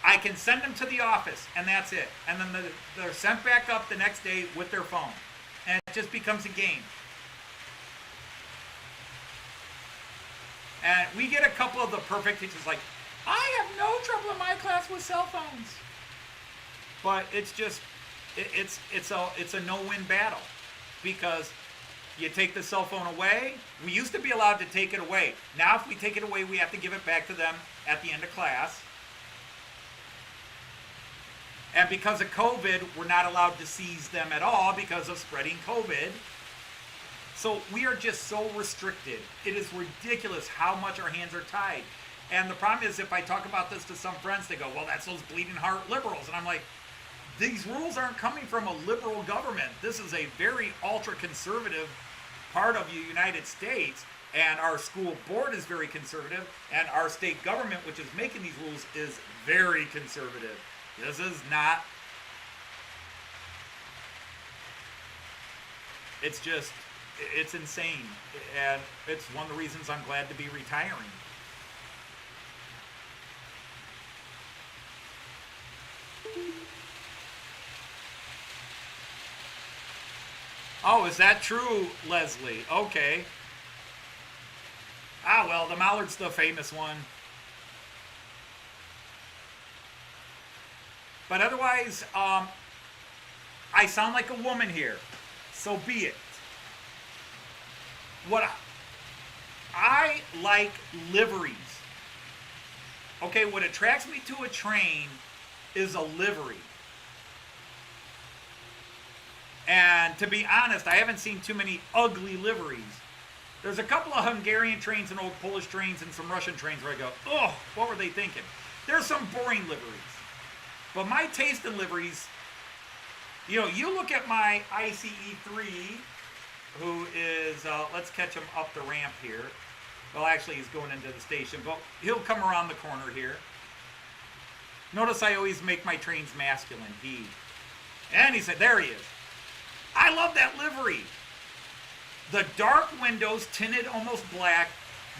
I can send them to the office and that's it. And then they're sent back up the next day with their phone. And it just becomes a game. And we get a couple of the perfect teachers like, I have no trouble in my class with cell phones. But it's just, it's a no-win battle, because you take the cell phone away. We used to be allowed to take it away. Now if we take it away, we have to give it back to them at the end of class. And because of COVID, we're not allowed to seize them at all because of spreading COVID. So we are just so restricted. It is ridiculous how much our hands are tied. And the problem is, if I talk about this to some friends, they go, well, that's those bleeding heart liberals. And I'm like, these rules aren't coming from a liberal government. This is a very ultra-conservative part of the United States. And our school board is very conservative. And our state government, which is making these rules, is very conservative. This is not... It's just... It's insane. And it's one of the reasons I'm glad to be retiring. Oh, is that true, Leslie? Okay. Ah, well, the mallard's the famous one. But otherwise, I sound like a woman here. So be it. What I like liveries. Okay, what attracts me to a train is a livery. And to be honest, I haven't seen too many ugly liveries. There's a couple of Hungarian trains and old Polish trains and some Russian trains where I go, oh, what were they thinking? There's some boring liveries. But my taste in liveries, you look at my ICE3, who is, let's catch him up the ramp here. Well, actually, he's going into the station, but he'll come around the corner here. Notice I always make my trains masculine, he. And he said, there he is. I love that livery. The dark windows, tinted almost black,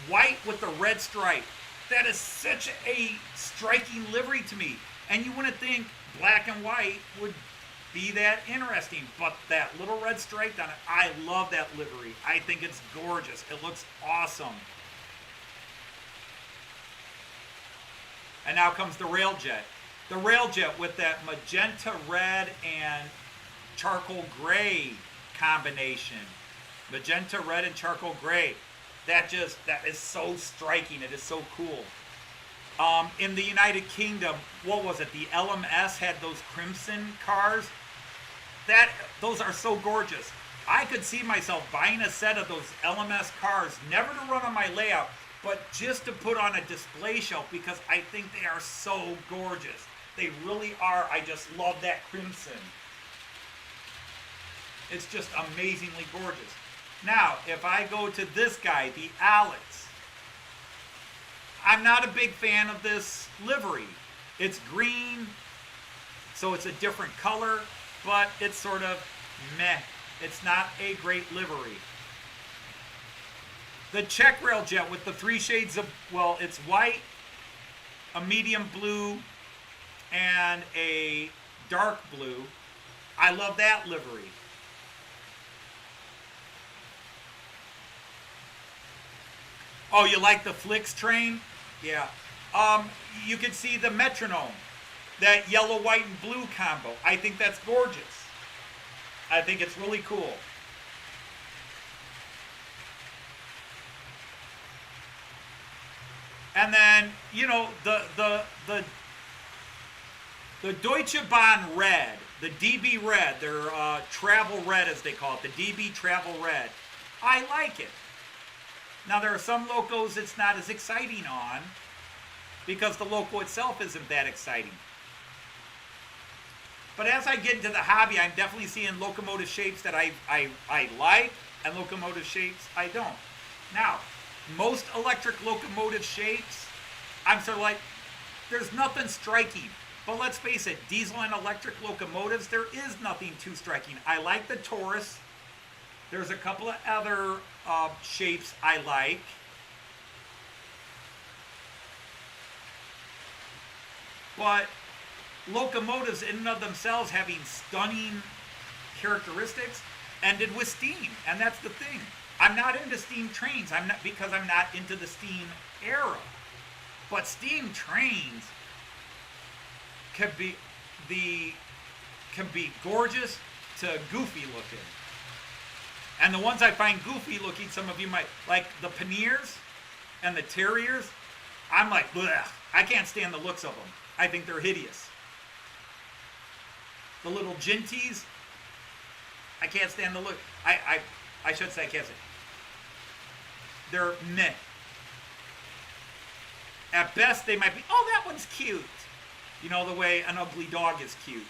white with the red stripe. That is such a striking livery to me. And you wouldn't think black and white would be that interesting, but that little red stripe on it, I love that livery. I think it's gorgeous. It looks awesome. And now comes the Railjet. The Railjet with that magenta red and charcoal gray combination. Magenta red and charcoal gray. That is so striking. It is so cool. In the United Kingdom, what was it? The LMS had those crimson cars. Those are so gorgeous. I could see myself buying a set of those LMS cars, never to run on my layout, but just to put on a display shelf because I think they are so gorgeous. They really are. I just love that crimson. It's just amazingly gorgeous. Now, if I go to this guy, the Alex, I'm not a big fan of this livery. It's green, so it's a different color, but it's sort of meh. It's not a great livery. The Czech Railjet with the three shades of, well, it's white, a medium blue, and a dark blue. I love that livery. Oh, you like the Flix train? Yeah. You can see the metronome, that yellow, white, and blue combo. I think that's gorgeous. I think it's really cool. And then, the Deutsche Bahn Red, the DB Red, their Travel Red as they call it, the DB Travel Red. I like it. Now, there are some locos it's not as exciting on because the loco itself isn't that exciting. But as I get into the hobby, I'm definitely seeing locomotive shapes that I like and locomotive shapes I don't. Now, most electric locomotive shapes, I'm sort of like, there's nothing striking. But let's face it, diesel and electric locomotives, there is nothing too striking. I like the Taurus. There's a couple of other shapes I like. But locomotives in and of themselves having stunning characteristics ended with steam. And that's the thing. I'm not into steam trains. Because I'm not into the steam era. But steam trains can be gorgeous to goofy looking. And the ones I find goofy looking, some of you might like the Panniers and the Terriers. I'm like, bleh, I can't stand the looks of them. I think they're hideous. The little Ginties, I can't stand the look. I should say I can't say. They're meh. At best, they might be, oh, that one's cute. You know, the way an ugly dog is cute.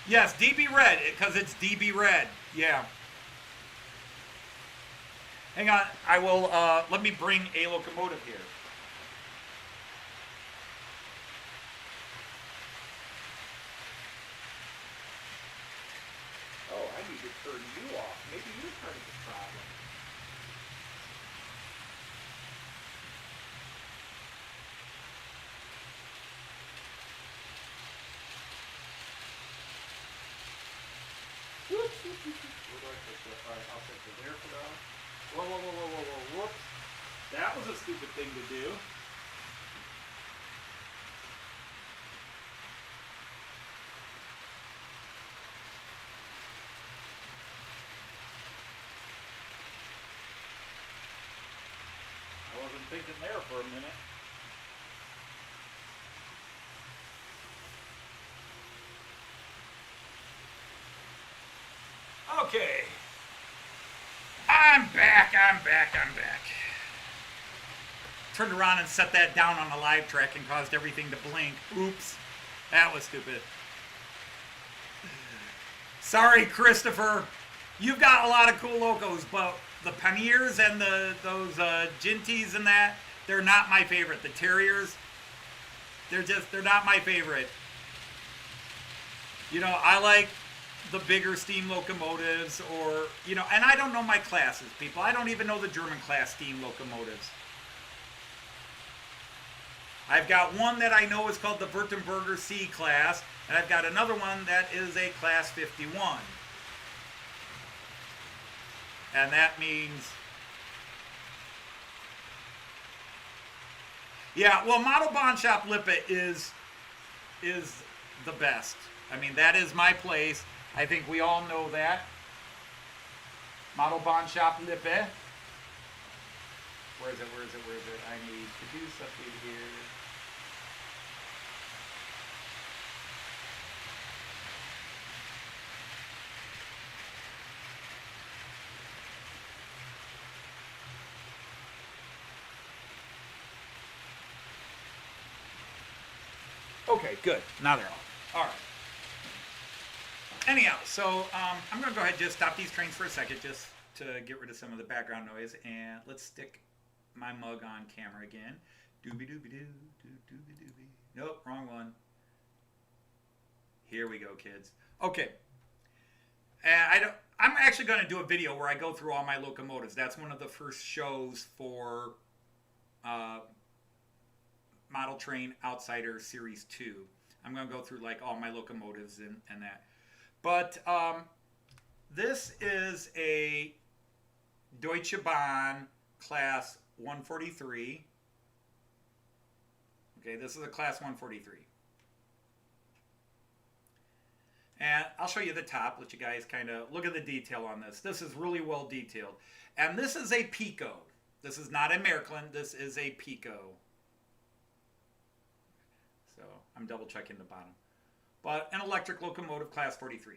Yes, DB Red, because it's DB Red. Yeah. Hang on, I will, let me bring a locomotive here. Oh, I need to turn you off. Maybe you're part of the problem. So, all right, I'll set it there for now. Whoa, whoa, whoa, whoa, whoa, whoa, whoops. That was a stupid thing to do. I wasn't thinking there for a minute. Okay. I'm back. Turned around and set that down on the live track and caused everything to blink. Oops. That was stupid. Sorry, Christopher. You've got a lot of cool logos, but the Panniers and those Ginties and that, they're not my favorite. The Terriers, they're not my favorite. You know, I like the bigger steam locomotives, or, you know, and I don't know my classes, people. I don't even know the German class steam locomotives. I've got one that I know is called the Württemberger C class, and I've got another one that is a class 51. And that means, yeah, well, Model Bond Shop Lippe is the best. I mean, that is my place. I think we all know that. Model Bond Shop Lippe. Where is it? I need to do something here. Okay, good. Now they're all. All right. Anyhow, so I'm going to go ahead and just stop these trains for a second just to get rid of some of the background noise. And let's stick my mug on camera again. Doobie-doobie-doo, doobie-doobie. Nope, wrong one. Here we go, kids. Okay. And I'm actually going to do a video where I go through all my locomotives. That's one of the first shows for Model Train Outsider Series 2. I'm going to go through like all my locomotives and that. But this is a Deutsche Bahn class 143. Okay, this is a class 143. And I'll show you the top, let you guys kind of look at the detail on this. This is really well detailed. And this is a Pico. This is not a Märklin, this is a Pico. So I'm double checking the bottom. But an electric locomotive class 43.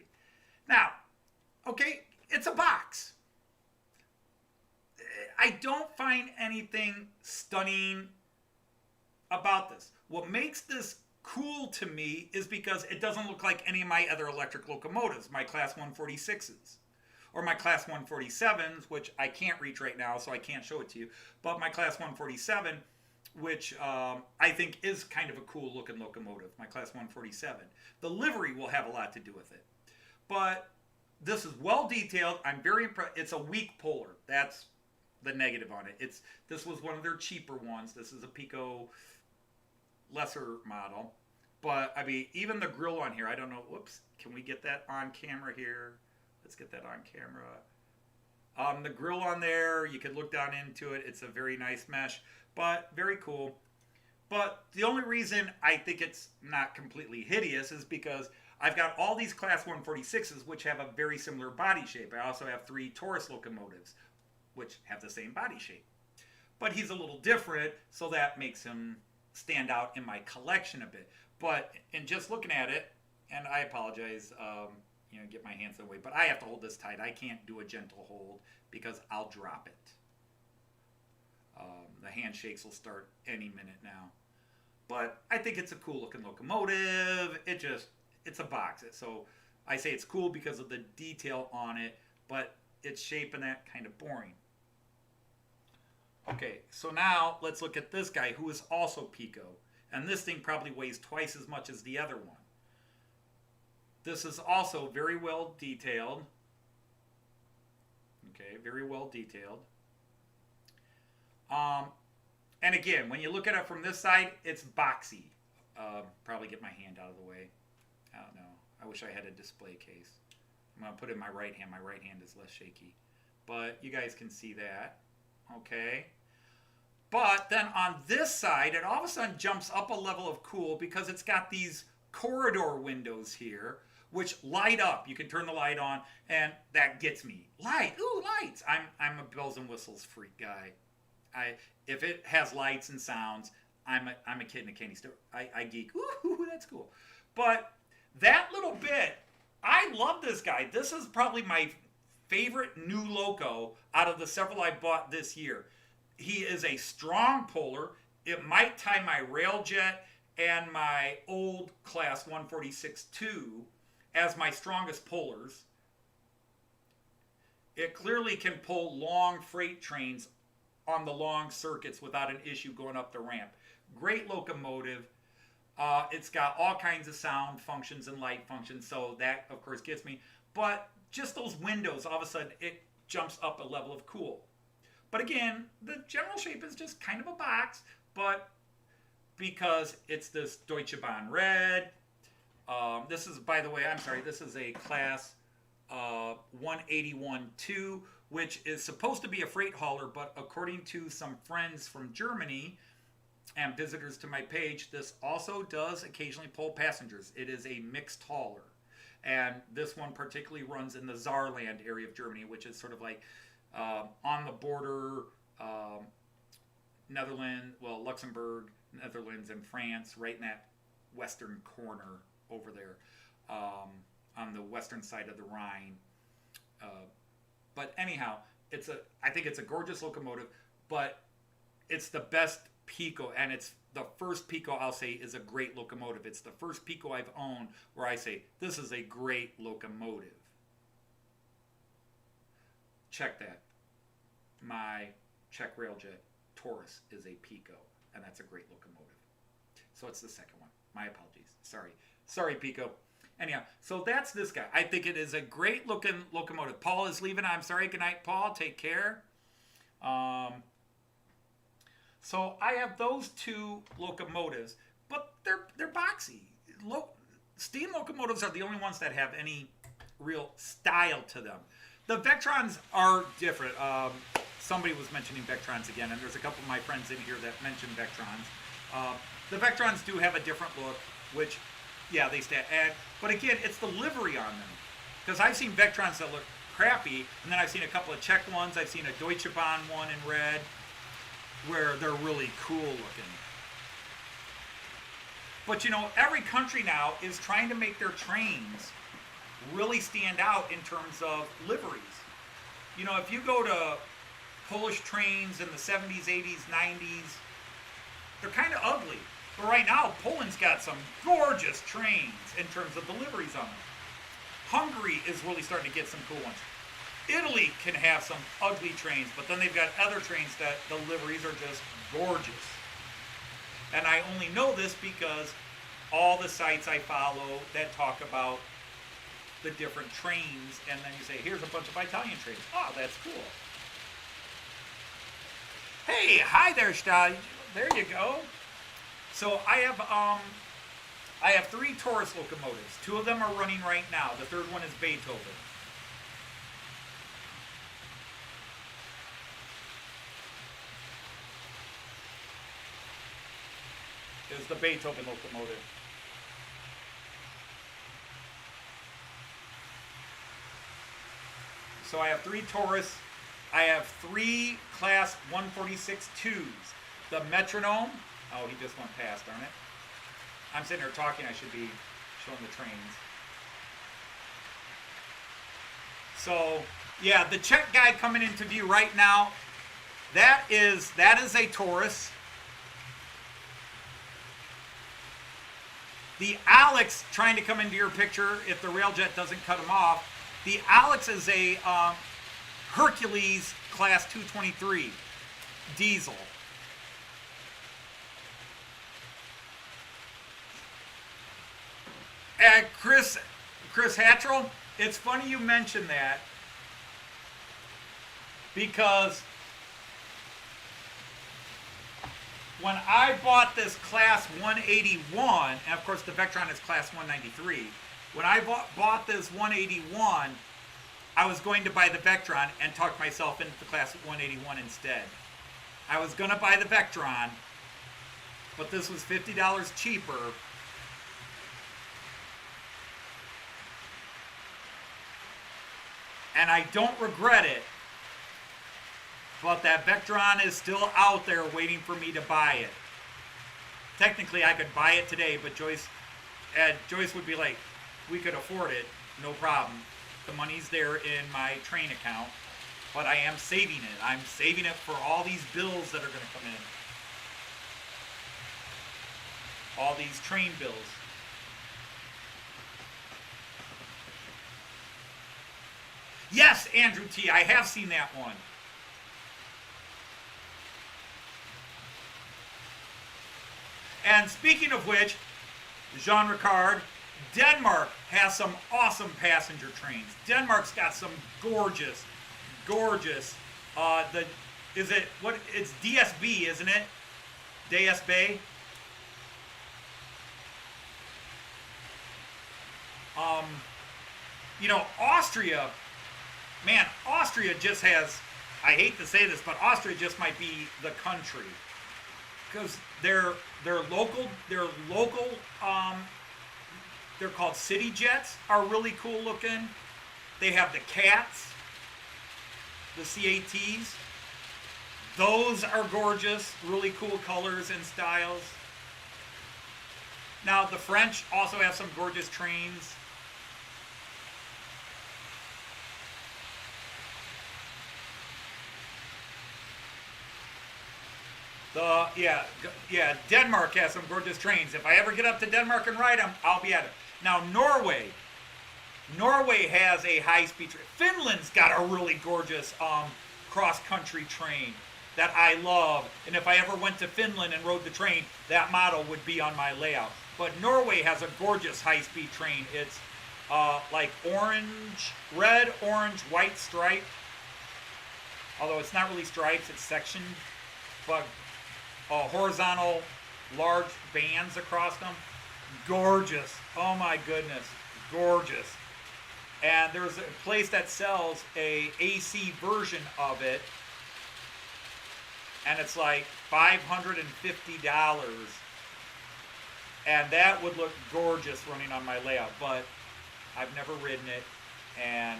Now, okay, it's a box. I don't find anything stunning about this. What makes this cool to me is because it doesn't look like any of my other electric locomotives, my class 146s. Or my class 147s, which I can't reach right now, so I can't show it to you. But my class 147, which I think is kind of a cool looking locomotive, my class 147. The livery will have a lot to do with it. But this is well detailed. I'm very impressed. It's a weak Polar. That's the negative on it. This was one of their cheaper ones. This is a Pico lesser model. But, I mean, even the grill on here, I don't know. Whoops. Can we get that on camera here? Let's get that on camera. The grill on there, you could look down into it. It's a very nice mesh, but very cool. But the only reason I think it's not completely hideous is because I've got all these class 146s, which have a very similar body shape. I also have 3 Taurus locomotives, which have the same body shape. But he's a little different, so that makes him stand out in my collection a bit. But in just looking at it, and I apologize, get my hands in the way, but I have to hold this tight. I can't do a gentle hold because I'll drop it. The handshakes will start any minute now. But I think it's a cool looking locomotive. It's a box. So I say it's cool because of the detail on it, but its shape and that kind of boring. Okay, so now let's look at this guy who is also Pico. And this thing probably weighs twice as much as the other one. This is also very well detailed. Okay, very well detailed. And again, when you look at it from this side, it's boxy. Probably get my hand out of the way. I don't know. I wish I had a display case. I'm going to put it in my right hand. My right hand is less shaky. But you guys can see that. Okay. But then on this side, it all of a sudden jumps up a level of cool because it's got these corridor windows here, which light up. You can turn the light on, and that gets me. Light, ooh, lights. I'm a bells and whistles freak guy. If it has lights and sounds, I'm a kid in a candy store. I geek. Ooh, that's cool. But that little bit, I love this guy. This is probably my favorite new loco out of the several I bought this year. He is a strong puller. It might tie my Railjet and my old Class 146-2 as my strongest pullers. It clearly can pull long freight trains on the long circuits without an issue going up the ramp. Great locomotive. It's got all kinds of sound functions and light functions, so that, of course, gets me. But just those windows, all of a sudden, it jumps up a level of cool. But again, the general shape is just kind of a box, but because it's this Deutsche Bahn red, this is, by the way, I'm sorry, this is a Class 181-2, which is supposed to be a freight hauler, but according to some friends from Germany and visitors to my page, this also does occasionally pull passengers. It is a mixed hauler. And this one particularly runs in the Saarland area of Germany, which is sort of like on the border, Luxembourg, Netherlands, and France, right in that western corner over there, on the western side of the Rhine. But anyhow, I think it's a gorgeous locomotive, but it's the best Pico, and it's the first Pico I'll say is a great locomotive. It's the first Pico I've owned where I say, this is a great locomotive. Check that. My Czech Railjet Taurus is a Pico, and that's a great locomotive. So it's the second one. My apologies. Sorry, Pico. Anyhow, so that's this guy. I think it is a great looking locomotive. Paul is leaving. I'm sorry. Good night, Paul. Take care. So I have those two locomotives, but they're boxy. Steam locomotives are the only ones that have any real style to them. The Vectrons are different. Somebody was mentioning Vectrons again, and there's a couple of my friends in here that mentioned Vectrons. The Vectrons do have a different look, which, yeah, they stay. But again, it's the livery on them. Because I've seen Vectrons that look crappy, and then I've seen a couple of Czech ones. I've seen a Deutsche Bahn one in red, where they're really cool looking. But you know, every country now is trying to make their trains really stand out in terms of liveries. You know, if you go to Polish trains in the 70s, 80s, 90s, they're kind of ugly. But right now, Poland's got some gorgeous trains in terms of the liveries on them. Hungary is really starting to get some cool ones. Italy can have some ugly trains, but then they've got other trains that the liveries are just gorgeous. And I only know this because all the sites I follow that talk about the different trains, and then you say, here's a bunch of Italian trains. Oh, that's cool. Hey, hi there, Stahl. There you go. So I have 3 Taurus locomotives. 2 of them are running right now. The third one is Beethoven. Is the Beethoven locomotive. So I have 3 Taurus. I have 3 Class 146-2s. The Metronome. Oh, he just went past, darn it. I'm sitting here talking. I should be showing the trains. So, yeah, the Czech guy coming into view right now, that is a Taurus. The Alex trying to come into your picture, if the Railjet doesn't cut him off, the Alex is a Hercules Class 223 diesel. And Chris Hatchell, it's funny you mentioned that because when I bought this Class 181, and of course the Vectron is Class 193, when I bought this 181, I was going to buy the Vectron and talk myself into the Class 181 instead. I was going to buy the Vectron, but this was $50 cheaper. And I don't regret it, but that Vectron is still out there waiting for me to buy it. Technically, I could buy it today, but Joyce would be like, we could afford it, no problem. The money's there in my train account, but I am saving it. I'm saving it for all these bills that are going to come in. All these train bills. Yes, Andrew T., I have seen that one. And speaking of which, Jean Ricard, Denmark has some awesome passenger trains. Denmark's got some gorgeous, it's DSB, isn't it? DSB? Austria, man, Austria just has, I hate to say this, but Austria just might be the country. Because they're local, they're called city jets, are really cool looking. They have the cats, the CATs. Those are gorgeous, really cool colors and styles. Now, the French also have some gorgeous trains. Denmark has some gorgeous trains. If I ever get up to Denmark and ride them, I'll be at it. Now, Norway has a high-speed train. Finland's got a really gorgeous cross-country train that I love. And if I ever went to Finland and rode the train, that model would be on my layout. But Norway has a gorgeous high-speed train. It's like red, orange, white stripe. Although it's not really stripes, it's sectioned. But horizontal, large bands across them. Gorgeous. Oh my goodness. Gorgeous. And there's a place that sells a AC version of it. And it's like $550. And that would look gorgeous running on my layout. But I've never ridden it. And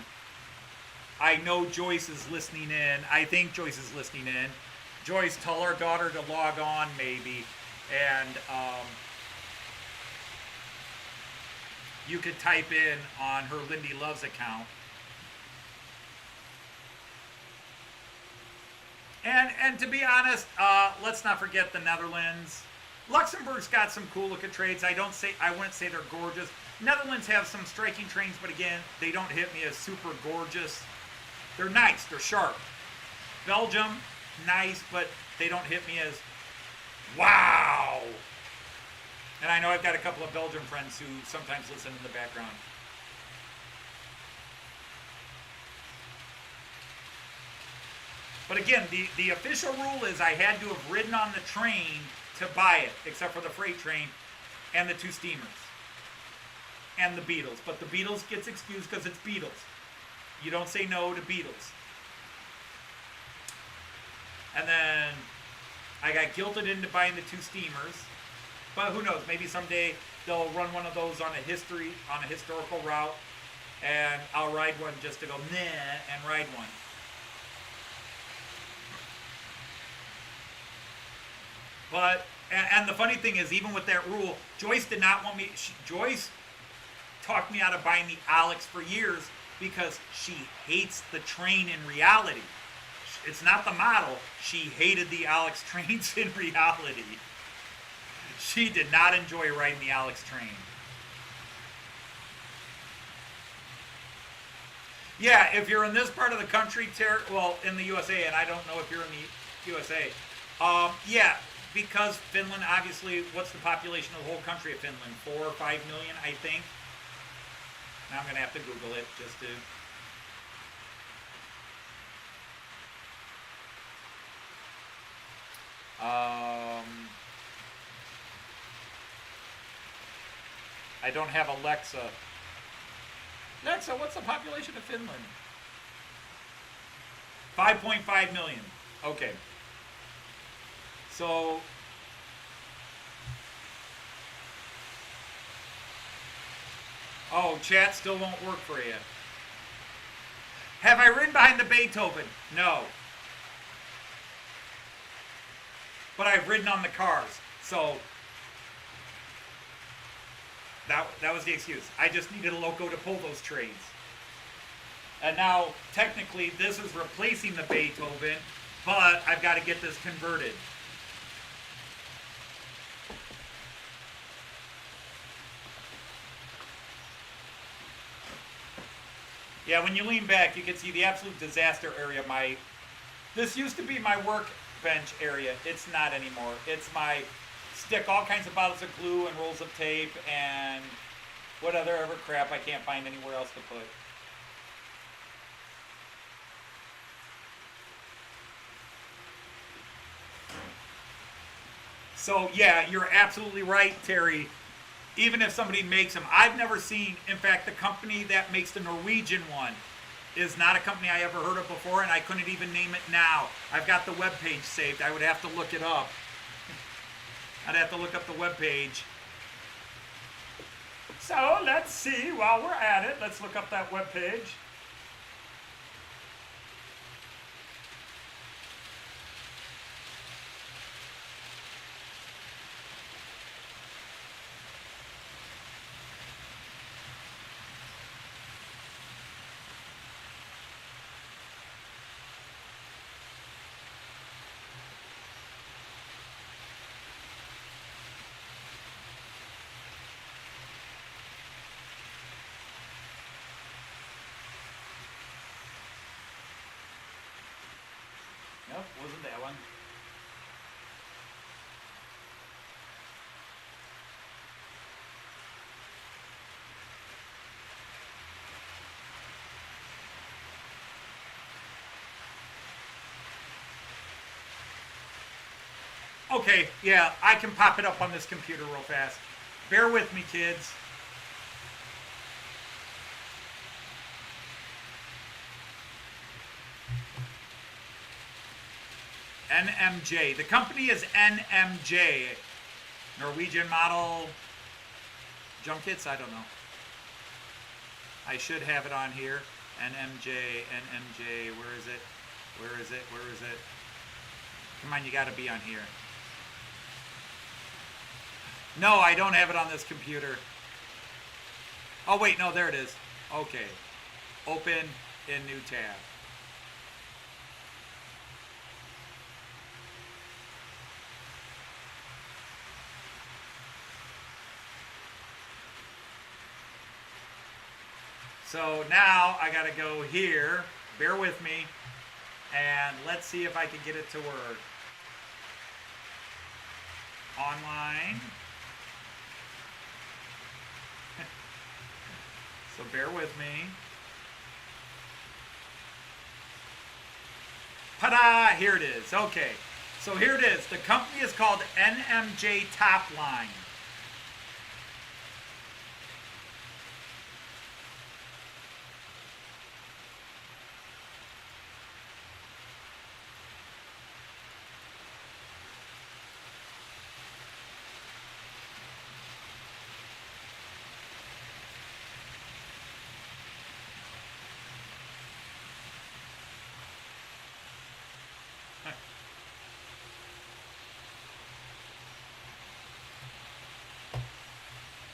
I know Joyce is listening in. I think Joyce is listening in. Joyce, tell our daughter to log on maybe, and you could type in on her Lindy Loves account. And to be honest, let's not forget the Netherlands. Luxembourg's got some cool looking trains. I wouldn't say they're gorgeous. Netherlands have some striking trains, but again, they don't hit me as super gorgeous. They're nice, they're sharp. Belgium, nice, but they don't hit me as wow. And I know I've got a couple of Belgian friends who sometimes listen in the background. But again, the official rule is I had to have ridden on the train to buy it, except for the freight train and the two steamers and the Beatles. But the Beatles gets excused because it's Beatles. You don't say no to Beatles. And then I got guilted into buying the two steamers. But who knows, maybe someday they'll run one of those on a historical route, and I'll ride one just to go meh and ride one. But, and the funny thing is, even with that rule, Joyce did not want me, Joyce talked me out of buying the Alex for years because she hates the train in reality. It's not the model. She hated the Alex trains in reality. She did not enjoy riding the Alex train. Yeah, if you're in this part of the country, in the USA, and I don't know if you're in the USA, yeah, because Finland, obviously, what's the population of the whole country of Finland? 4 or 5 million, I think. Now I'm going to have to Google it just to... I don't have Alexa. Alexa, what's the population of Finland? 5.5 million. Okay. So chat still won't work for you. Have I ridden behind the Beethoven? No. But I've ridden on the cars. So that was the excuse. I just needed a loco to pull those trains. And now, technically, this is replacing the Beethoven, but I've got to get this converted. Yeah, when you lean back, you can see the absolute disaster area. This used to be my workbench area. It's not anymore. It's my stick all kinds of bottles of glue and rolls of tape and whatever crap I can't find anywhere else to put. So yeah, you're absolutely right, Terry. Even if somebody makes them, I've never seen, in fact, the company that makes the Norwegian one is not a company I ever heard of before, and I couldn't even name it now. I've got the webpage saved. I would have to look it up. I'd have to look up the webpage. So let's see, while we're at it, let's look up that webpage. Nope, wasn't that one. Okay, yeah, I can pop it up on this computer real fast. Bear with me, kids. NMJ. The company is NMJ. Norwegian model junkets? I don't know. I should have it on here. NMJ, NMJ. Where is it? Where is it? Where is it? Come on, you got to be on here. No, I don't have it on this computer. Oh, wait, no, there it is. Okay. Open in new tab. So now I got to go here. Bear with me. And let's see if I can get it to work. Online. So bear with me. Ta-da! Here it is. Okay. So here it is. The company is called NMJ Topline.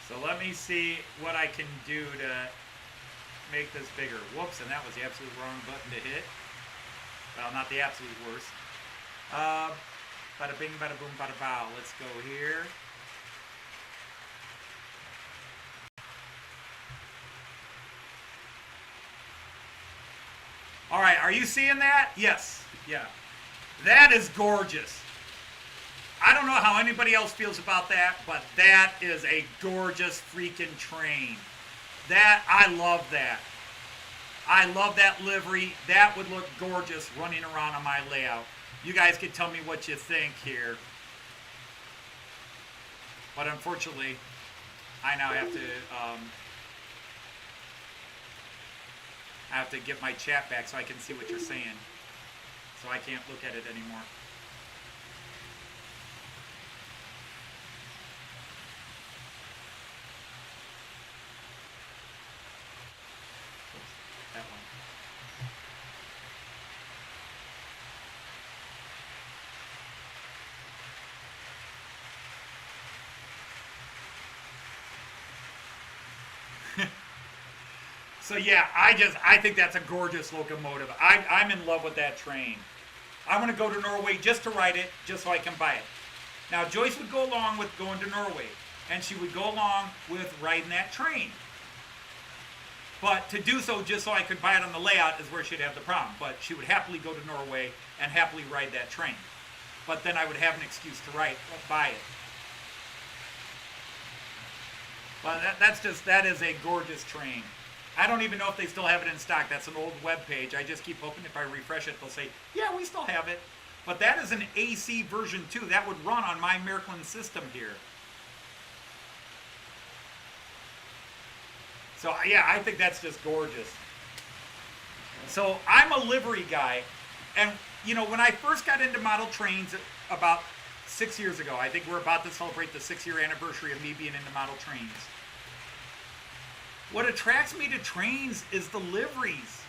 So let me see what I can do to make this bigger. Whoops, and that was the absolute wrong button to hit. Well, not the absolute worst. Bada bing, bada boom, bada bow. Let's go here. All right, are you seeing that? Yes. Yeah. That is gorgeous. I don't know how anybody else feels about that, but that is a gorgeous freaking train. I love that. I love that livery. That would look gorgeous running around on my layout. You guys can tell me what you think here. But unfortunately, I now have to get my chat back so I can see what you're saying. so I can't look at it anymore. Oops, that one. So yeah, I think that's a gorgeous locomotive. I'm in love with that train. I want to go to Norway just to ride it, just so I can buy it. Now Joyce would go along with going to Norway, and she would go along with riding that train. But to do so just so I could buy it on the layout is where she'd have the problem. But she would happily go to Norway and happily ride that train. But then I would have an excuse to buy it. But that is a gorgeous train. I don't even know if they still have it in stock. That's an old web page. I just keep hoping if I refresh it, they'll say, yeah, we still have it. But that is an AC version 2. That would run on my Miracle system here. So yeah, I think that's just gorgeous. So I'm a livery guy. And you know, when I first got into model trains about 6 years ago, I think we're about to celebrate the 6-year anniversary of me being into model trains. What attracts me to trains is the liveries.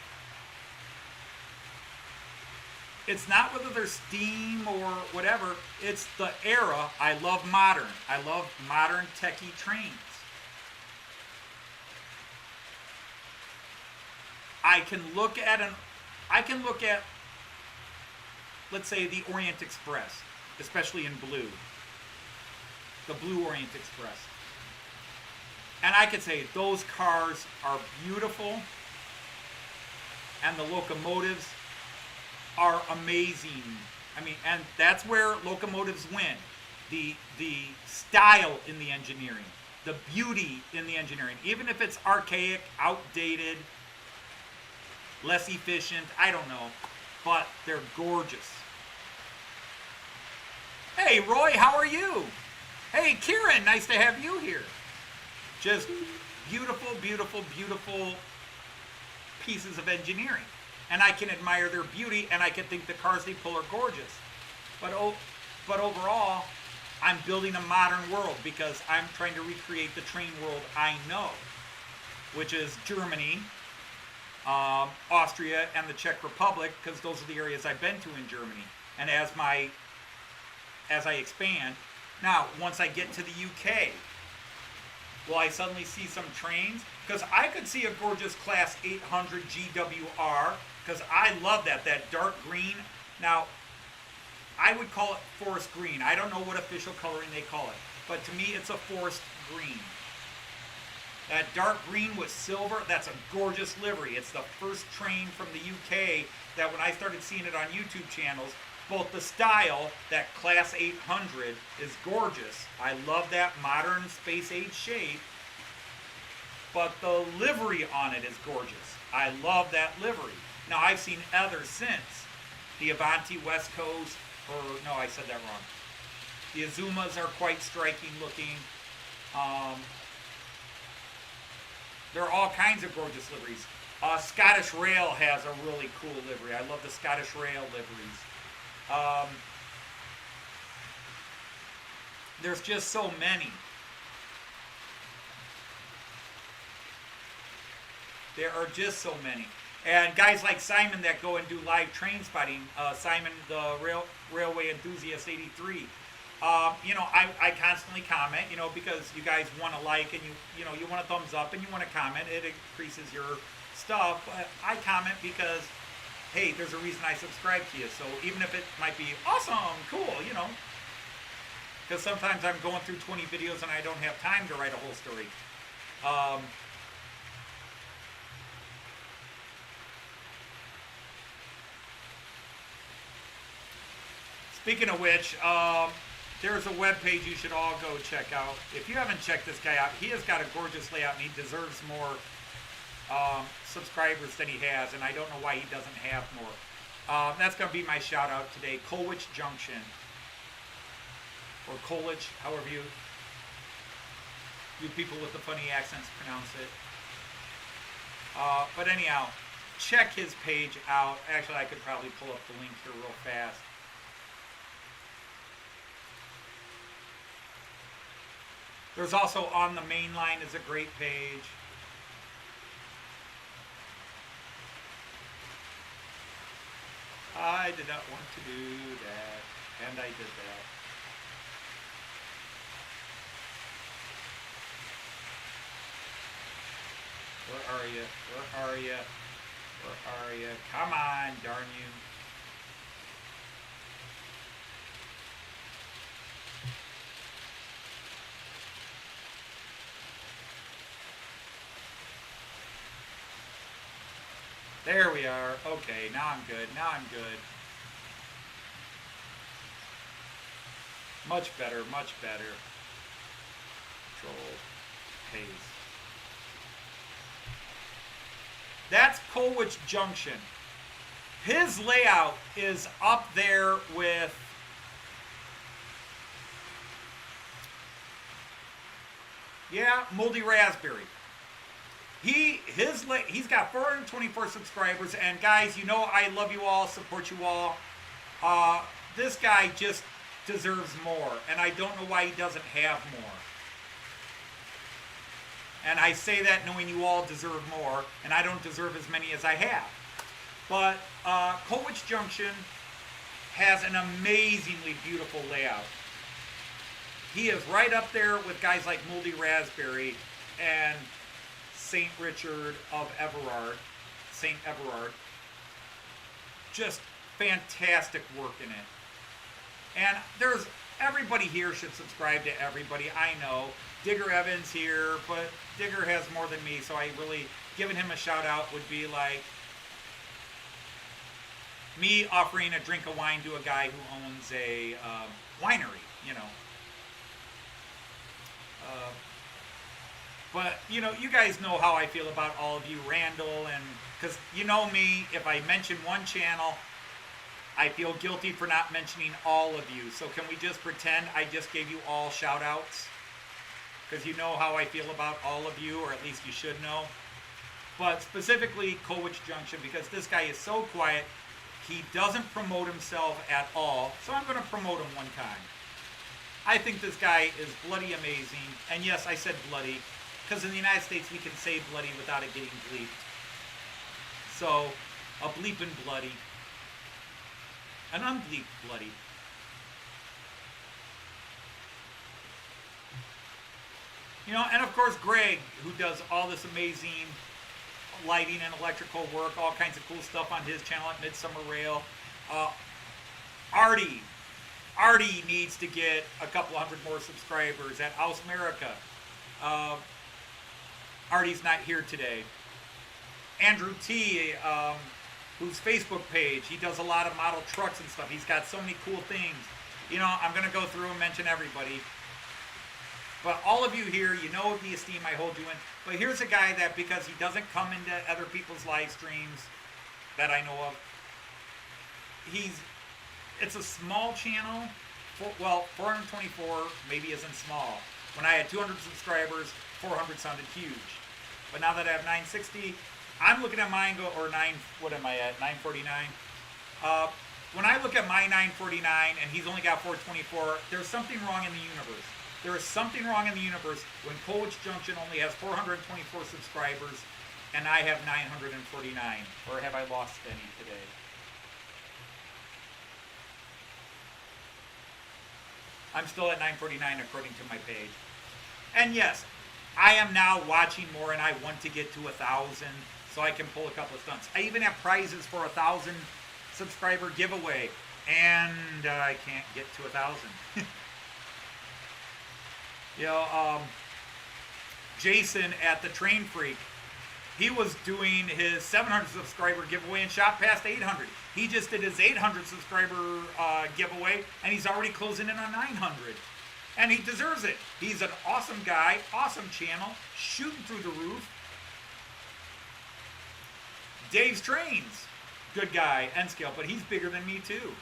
It's not whether they're steam or whatever. It's the era. I love modern. I love modern techie trains. I can look at, let's say, the Orient Express, especially in blue. The blue Orient Express. And I could say those cars are beautiful, and the locomotives are amazing. I mean, and that's where locomotives win. The style in the engineering, the beauty in the engineering, even if it's archaic, outdated, less efficient, I don't know, but they're gorgeous. Hey, Roy, how are you? Hey, Kieran, nice to have you here. Just beautiful, beautiful, beautiful pieces of engineering. And I can admire their beauty, and I can think the cars they pull are gorgeous. But overall, I'm building a modern world because I'm trying to recreate the train world I know, which is Germany, Austria, and the Czech Republic, because those are the areas I've been to in Germany. And as I expand, now once I get to the UK, will I suddenly see some trains? Because I could see a gorgeous Class 800 GWR, because I love that dark green. Now, I would call it forest green. I don't know what official coloring they call it, but to me it's a forest green. That dark green with silver, that's a gorgeous livery. It's the first train from the UK that when I started seeing it on YouTube channels, both the style, that Class 800 is gorgeous. I love that modern space age shape, but the livery on it is gorgeous. I love that livery. Now I've seen others since. The Avanti West Coast, or no, I said that wrong. The Azumas are quite striking looking. There are all kinds of gorgeous liveries. Scottish Rail has a really cool livery. I love the Scottish Rail liveries. There's just so many. There are just so many. And guys like Simon that go and do live train spotting, Simon the Railway Enthusiast 83, I constantly comment, because you guys want to like and you want a thumbs up and you want to comment. It increases your stuff. But I comment because, hey, there's a reason I subscribe to you. So even if it might be awesome, cool, because sometimes I'm going through 20 videos and I don't have time to write a whole story. Speaking of which, there's a web page you should all go check out. If you haven't checked this guy out, he has got a gorgeous layout and he deserves more subscribers than he has, and I don't know why he doesn't have more. That's going to be my shout out today, Colwich Junction, or Colich, however you people with the funny accents pronounce it. But anyhow, check his page out. Actually, I could probably pull up the link here real fast. There's also On the Main Line is a great page. I did not want to do that, and I did that. Where are you? Where are you? Where are you? Come on, darn you. There we are. Okay, now I'm good. Now I'm good. Much better, much better. Control, paste. That's Colwich Junction. His layout is up there with Moldy Raspberry. He's got 424 subscribers, and guys, you know I love you all, support you all. This guy just deserves more, and I don't know why he doesn't have more. And I say that knowing you all deserve more, and I don't deserve as many as I have. But Colwich Junction has an amazingly beautiful layout. He is right up there with guys like Moldy Raspberry and St. Richard of Everard, St. Everard. Just fantastic work in it. And everybody here should subscribe to everybody. I know Digger Evans here, but Digger has more than me, so I really, giving him a shout out would be like me offering a drink of wine to a guy who owns a winery, you know. But, you know, you guys know how I feel about all of you, Randall, and because you know me, if I mention one channel, I feel guilty for not mentioning all of you. So can we just pretend I just gave you all shout outs? Because you know how I feel about all of you, or at least you should know. But specifically Colwich Junction, because this guy is so quiet, he doesn't promote himself at all. So I'm going to promote him one time. I think this guy is bloody amazing. And yes, I said bloody, because in the United States we can say bloody without it getting bleeped. So, a bleeping bloody. An unbleeped bloody. You know, and of course Greg, who does all this amazing lighting and electrical work, all kinds of cool stuff on his channel at Midsummer Rail. Artie needs to get a couple hundred more subscribers at House America. Artie's not here today. Andrew T, whose Facebook page, he does a lot of model trucks and stuff. He's got so many cool things. You know, I'm going to go through and mention everybody. But all of you here, you know the esteem I hold you in. But here's a guy that, because he doesn't come into other people's live streams that I know of, it's a small channel. Well, 424 maybe isn't small. When I had 200 subscribers, 400 sounded huge. But now that I have 960, I'm looking at mine or what am I at, 949? When I look at my 949 and he's only got 424, there's something wrong in the universe. There is something wrong in the universe when Colwich Junction only has 424 subscribers and I have 949. Or have I lost any today? I'm still at 949 according to my page. And yes, I am now watching more and I want to get to 1,000 so I can pull a couple of stunts. I even have prizes for 1,000 subscriber giveaway and I can't get to 1,000. You know, Jason at the Train Freak, he was doing his 700 subscriber giveaway and shot past 800. He just did his 800 subscriber giveaway, and he's already closing in on 900. And he deserves it. He's an awesome guy, awesome channel, shooting through the roof. Dave's Trains, good guy, N-scale, but he's bigger than me too.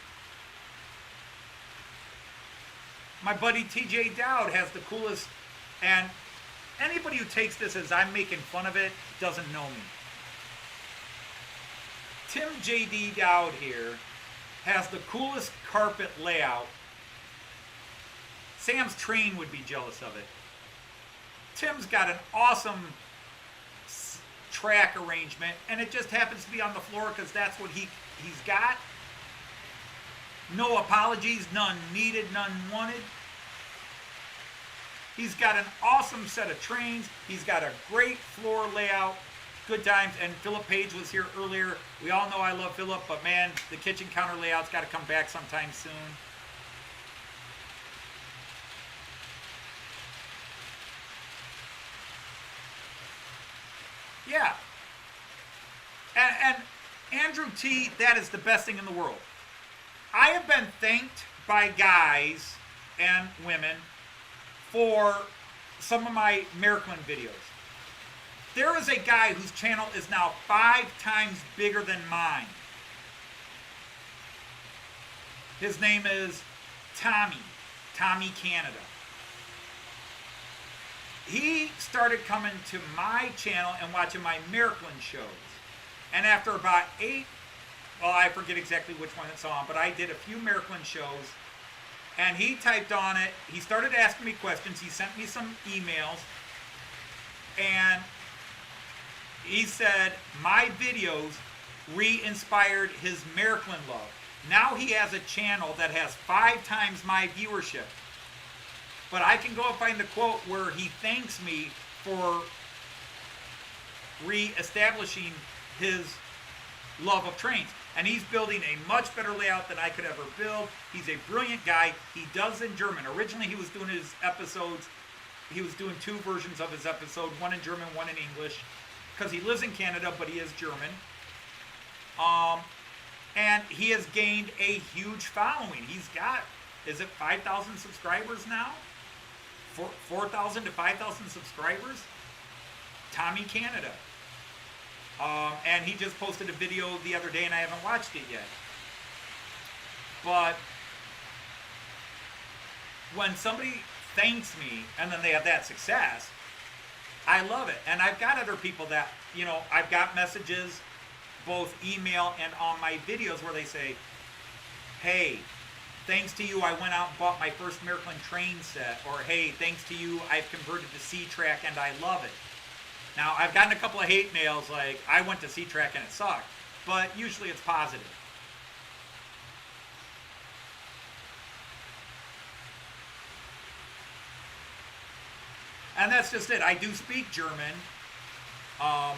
My buddy TJ Dowd has the coolest, and anybody who takes this as I'm making fun of it doesn't know me. Tim JD Dowd here has the coolest carpet layout. Sam's Train would be jealous of it. Tim's got an awesome track arrangement, and it just happens to be on the floor because that's what he's got. No apologies, none needed, none wanted. He's got an awesome set of trains. He's got a great floor layout. Good times. And Philip Page was here earlier. We all know I love Philip, but man, the kitchen counter layout's got to come back sometime soon. Yeah. And Andrew T., that is the best thing in the world. I have been thanked by guys and women for some of my American videos. There is a guy whose channel is now 5 times bigger than mine. His name is Tommy Canada. He started coming to my channel and watching my American shows. And after about 8, well, I forget exactly which one it's on, but I did a few American shows. And he typed on it. He started asking me questions. He sent me some emails. And he said my videos re-inspired his American love. Now he has a channel that has 5 times my viewership. But I can go and find the quote where he thanks me for re-establishing his love of trains. And he's building a much better layout than I could ever build. He's a brilliant guy. He does in German. Originally he was doing his episodes, he was doing 2 versions of his episode, one in German, one in English, because he lives in Canada, but he is German. And he has gained a huge following. He's got, is it 5,000 subscribers now? 4,000 to 5,000 subscribers? Tommy Canada. And he just posted a video the other day and I haven't watched it yet. But when somebody thanks me and then they have that success, I love it. And I've got other people that, you know, I've got messages, both email and on my videos where they say, hey, thanks to you, I went out and bought my first American train set. Or, hey, thanks to you, I've converted to C-Track and I love it. Now, I've gotten a couple of hate mails like, I went to C-Track and it sucked. But usually it's positive. And that's just it. I do speak German. And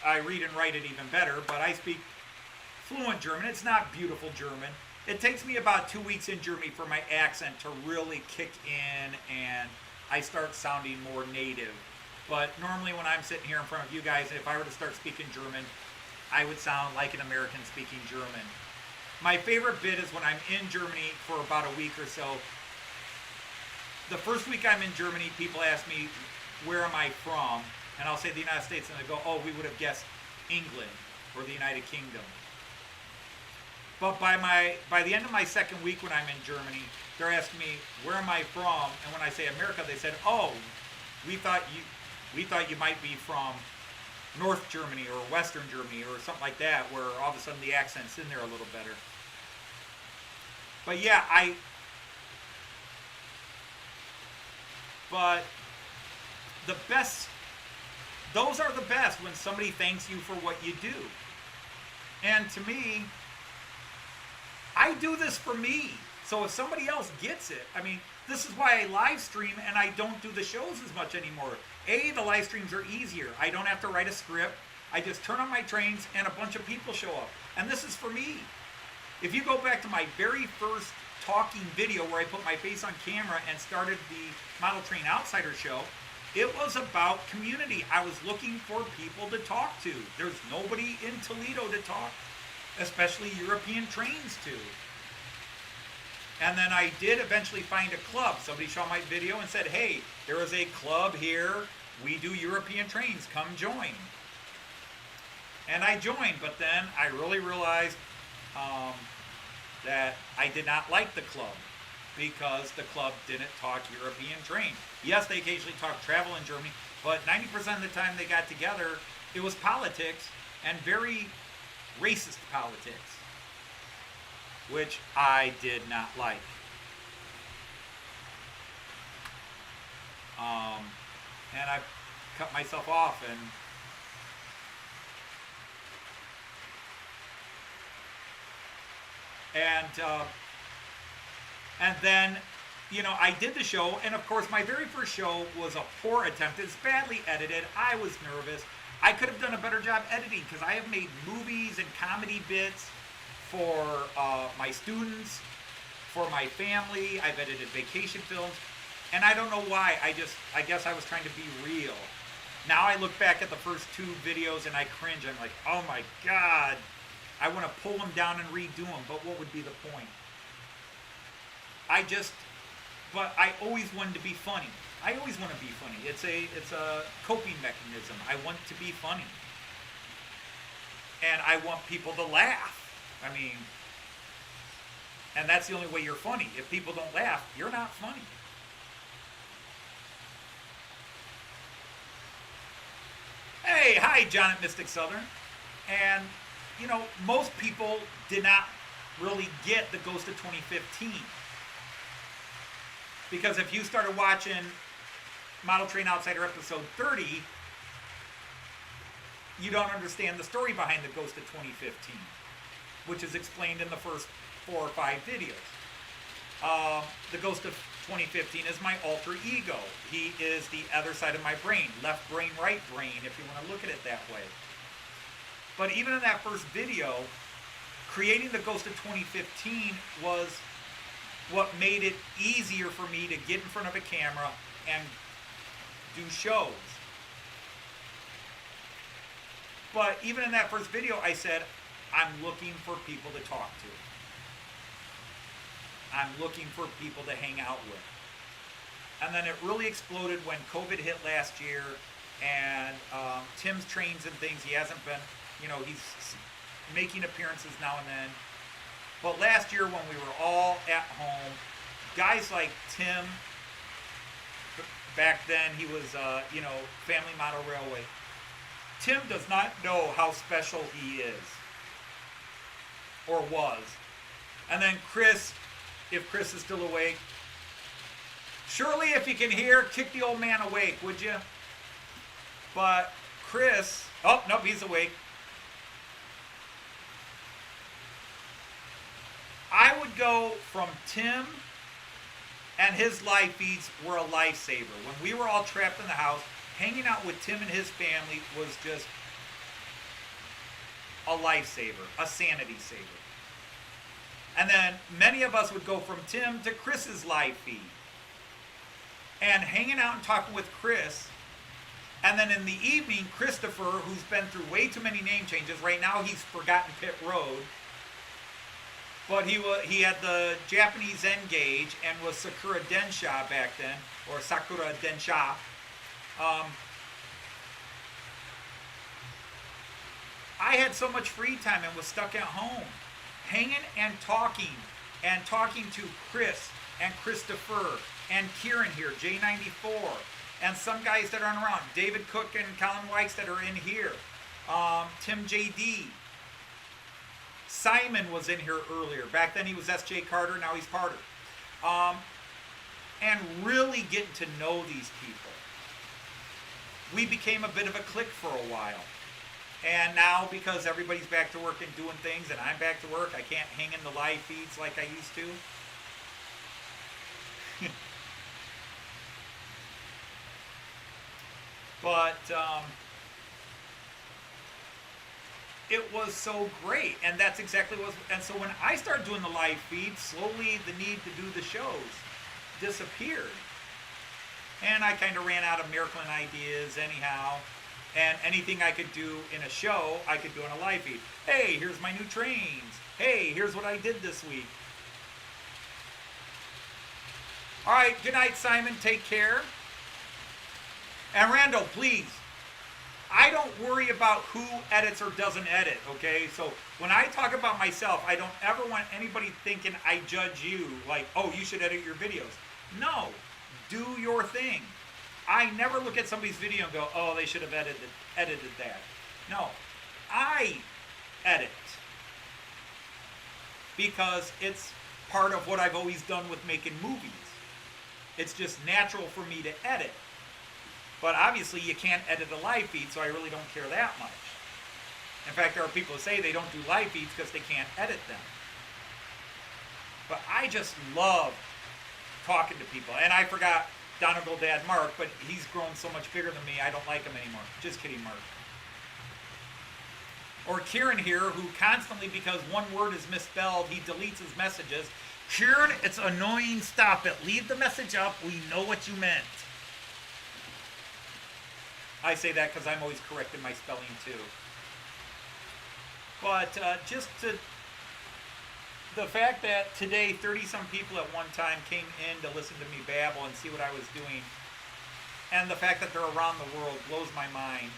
I read and write it even better, but I speak fluent German. It's not beautiful German. It takes me about 2 weeks in Germany for my accent to really kick in and I start sounding more native. But normally when I'm sitting here in front of you guys, if I were to start speaking German, I would sound like an American speaking German. My favorite bit is when I'm in Germany for about a week or so. The first week I'm in Germany, people ask me, where am I from? And I'll say the United States, and they go, oh, we would have guessed England or the United Kingdom. But by the end of my second week when I'm in Germany, they're asking me, where am I from? And when I say America, they said, oh, we thought you might be from North Germany or Western Germany or something like that, where all of a sudden the accent's in there a little better. But yeah, but the best, those are the best when somebody thanks you for what you do. And to me, I do this for me. So if somebody else gets it, I mean, this is why I live stream and I don't do the shows as much anymore. The live streams are easier. I don't have to write a script. I just turn on my trains and a bunch of people show up. And this is for me. If you go back to my very first talking video where I put my face on camera and started the Model Train Outsider show, it was about community. I was looking for people to talk to. There's nobody in Toledo to talk, especially European trains to. And then I did eventually find a club. Somebody saw my video and said, hey, there is a club here. We do European trains. Come join. And I joined, but then I really realized that I did not like the club. because the club didn't talk European train. Yes, they occasionally talked travel in Germany, but 90% of the time they got together, it was politics, and very racist politics, which I did not like. And I cut myself off, and then, I did the show, and of course my very first show was a poor attempt. It's badly edited. I was nervous. I could have done a better job editing because I have made movies and comedy bits for my students, for my family. I've edited vacation films, and I don't know why. I guess I was trying to be real. Now I look back at the first 2 videos and I cringe. I'm like, oh my God. I want to pull them down and redo them, but what would be the point? But I always wanted to be funny. I always want to be funny. It's a coping mechanism. I want to be funny. And I want people to laugh. I mean, and that's the only way you're funny. If people don't laugh, you're not funny. Hey, hi, John at Mystic Southern. And, most people did not really get the Ghost of 2015. Because if you started watching Model Train Outsider episode 30, you don't understand the story behind the Ghost of 2015, which is explained in the first 4 or 5 videos. The Ghost of 2015 is my alter ego. He is the other side of my brain, left brain, right brain, if you want to look at it that way. But even in that first video, creating the Ghost of 2015 was what made it easier for me to get in front of a camera and do shows. But even in that first video, I said, I'm looking for people to talk to. I'm looking for people to hang out with. And then it really exploded when COVID hit last year, and Tim's trains and things, he hasn't been, he's making appearances now and then. But last year when we were all at home, guys like Tim, back then he was, Family Model Railway. Tim does not know how special he is, or was. And then Chris, if Chris is still awake, surely if you can hear, kick the old man awake, would you? But Chris, oh, nope, he's awake. I would go from Tim, and his live feeds were a lifesaver. When we were all trapped in the house, hanging out with Tim and his family was just a lifesaver, a sanity saver. And then many of us would go from Tim to Chris's live feed. And hanging out and talking with Chris. And then in the evening, Christopher, who's been through way too many name changes. Right now he's forgotten Pit Road. But he had the Japanese N-Gauge and was Sakura Densha back then. Or Sakura Densha. I had so much free time and was stuck at home. Hanging and talking to Chris and Christopher and Kieran here, J94, and some guys that aren't around, David Cook and Colin Wykes that are in here, Tim JD. Simon was in here earlier. Back then he was SJ Carter, now he's Carter. And really getting to know these people. We became a bit of a clique for a while. And now, because everybody's back to work and doing things, and I'm back to work, I can't hang in the live feeds like I used to. But it was so great, and that's exactly what. And so when I started doing the live feed, slowly the need to do the shows disappeared, and I kind of ran out of Miracle ideas anyhow. And anything I could do in a show, I could do on a live feed. Hey, here's my new trains. Hey, here's what I did this week. All right, good night, Simon. Take care. And Randall, please, I don't worry about who edits or doesn't edit, okay? So when I talk about myself, I don't ever want anybody thinking I judge you, like, oh, you should edit your videos. No, do your thing. I never look at somebody's video and go, oh, they should have edited that. No, I edit because it's part of what I've always done with making movies. It's just natural for me to edit. But obviously you can't edit a live feed, so I really don't care that much. In fact, there are people who say they don't do live feeds because they can't edit them. But I just love talking to people. And I forgot Donegal Dad Mark, but he's grown so much bigger than me, I don't like him anymore. Just kidding, Mark. Or Kieran here, who constantly, because one word is misspelled, he deletes his messages. Kieran, it's annoying, stop it. Leave the message up, we know what you meant. I say that because I'm always correcting my spelling too. But just to the fact that today 30-some people at one time came in to listen to me babble and see what I was doing, and the fact that they're around the world blows my mind.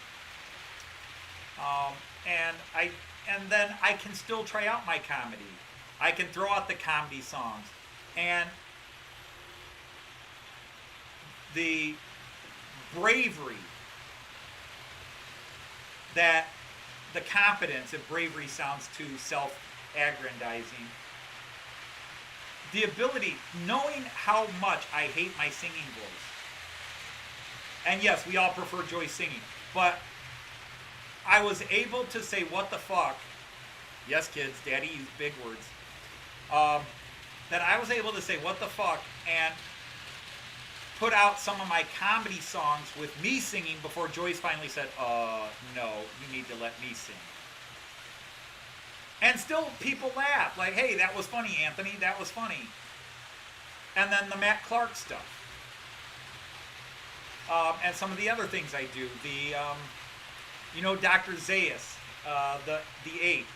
And then I can still try out my comedy. I can throw out the comedy songs, and the bravery that the confidence, if bravery sounds too self-aggrandizing, the ability, knowing how much I hate my singing voice. And yes, we all prefer Joyce singing, but I was able to say what the fuck, yes kids, daddy used big words, that I was able to say what the fuck and put out some of my comedy songs with me singing before Joyce finally said, no, you need to let me sing. And still people laugh, like, hey, that was funny, Anthony, that was funny. And then the Matt Clark stuff. And some of the other things I do, Dr. Zayas, the 8.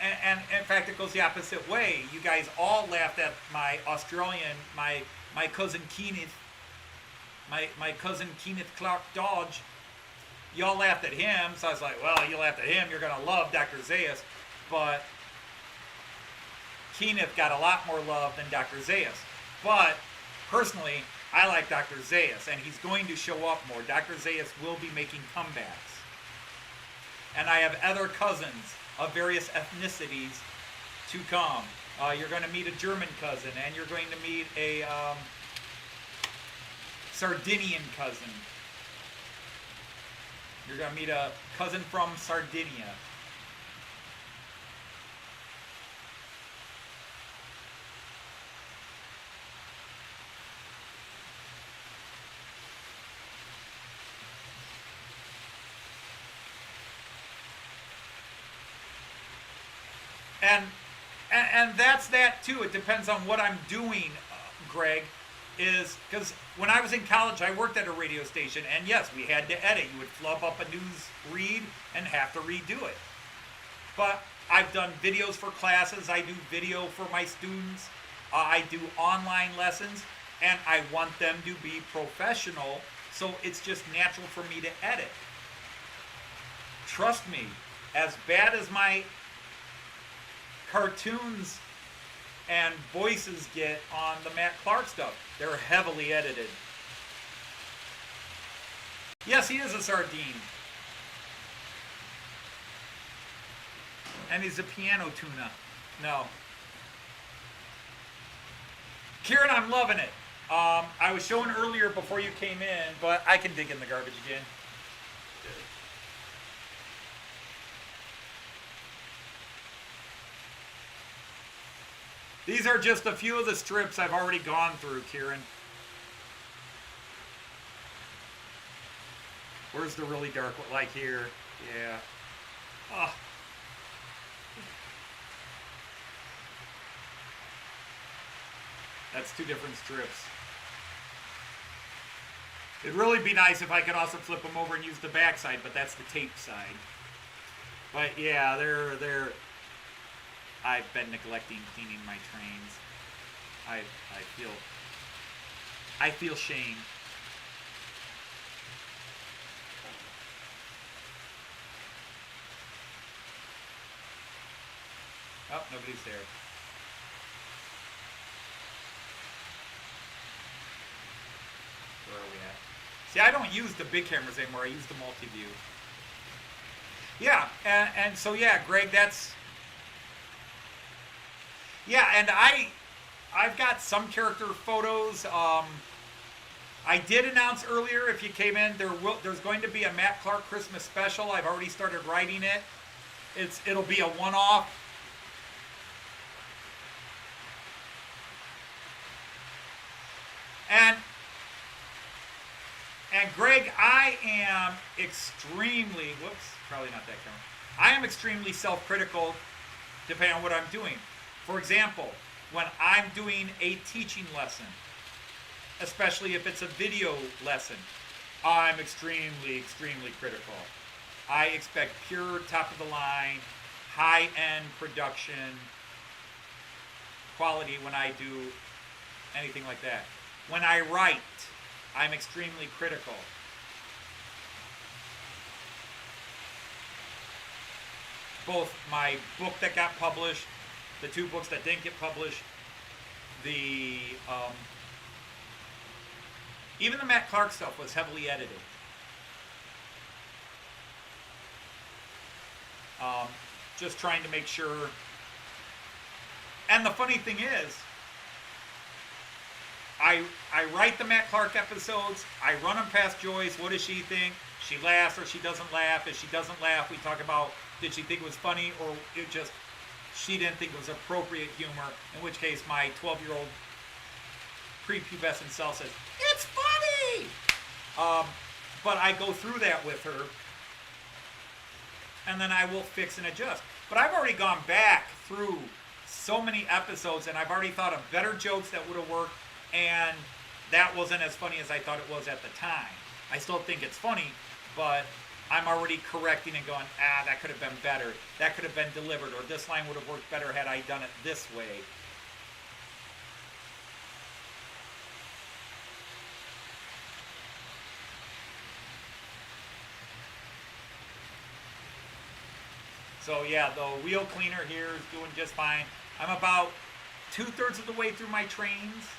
And in fact, it goes the opposite way. You guys all laughed at my Australian, my cousin Kenneth, my cousin Kenneth Clark Dodge. Y'all laughed at him, so I was like, well, you laughed at him, you're going to love Dr. Zayas. But Kenneth got a lot more love than Dr. Zayas. But personally, I like Dr. Zayas, and he's going to show up more. Dr. Zayas will be making comebacks. And I have other cousins of various ethnicities to come. You're going to meet a German cousin, and you're going to meet a Sardinian cousin. You're going to meet a cousin from Sardinia. And that's that too. It depends on what I'm doing, Greg. Is because when I was in college, I worked at a radio station, and yes, we had to edit. You would flub up a news read and have to redo it. But I've done videos for classes. I do video for my students. I do online lessons, and I want them to be professional. So it's just natural for me to edit. Trust me, as bad as my cartoons and voices get on the Matt Clark stuff, they're heavily edited. Yes, he is a sardine. And he's a piano tuna. No. Kieran, I'm loving it. I was showing earlier before you came in, but I can dig in the garbage again. These are just a few of the strips I've already gone through, Kieran. Where's the really dark one? Like here. Yeah. Oh. That's 2 different strips. It'd really be nice if I could also flip them over and use the back side, but that's the tape side. But yeah, they're I've been neglecting cleaning my trains. I feel shame. Oh, nobody's there. Where are we at? See, I don't use the big cameras anymore. I use the multi-view. Yeah, and so yeah, Greg, that's yeah, and I've got some character photos. I did announce earlier, if you came in, there's going to be a Matt Clark Christmas special. I've already started writing it. It'll be a one-off. And Greg, I am extremely, whoops, probably not that camera. I am extremely self-critical depending on what I'm doing. For example, when I'm doing a teaching lesson, especially if it's a video lesson, I'm extremely, extremely critical. I expect pure top-of-the-line, high-end production quality when I do anything like that. When I write, I'm extremely critical. Both my book that got published, the 2 books that didn't get published, even the Matt Clark stuff was heavily edited. Just trying to make sure. And the funny thing is, I write the Matt Clark episodes. I run them past Joyce. What does she think? She laughs or she doesn't laugh. If she doesn't laugh, we talk about, did she think it was funny, or she didn't think it was appropriate humor, in which case my 12-year-old prepubescent self says, it's funny! But I go through that with her, and then I will fix and adjust. But I've already gone back through so many episodes, and I've already thought of better jokes that would have worked, and that wasn't as funny as I thought it was at the time. I still think it's funny, but I'm already correcting and going, that could have been better. That could have been delivered, or this line would have worked better had I done it this way. So yeah, the wheel cleaner here is doing just fine. I'm about 2/3 of the way through my trains.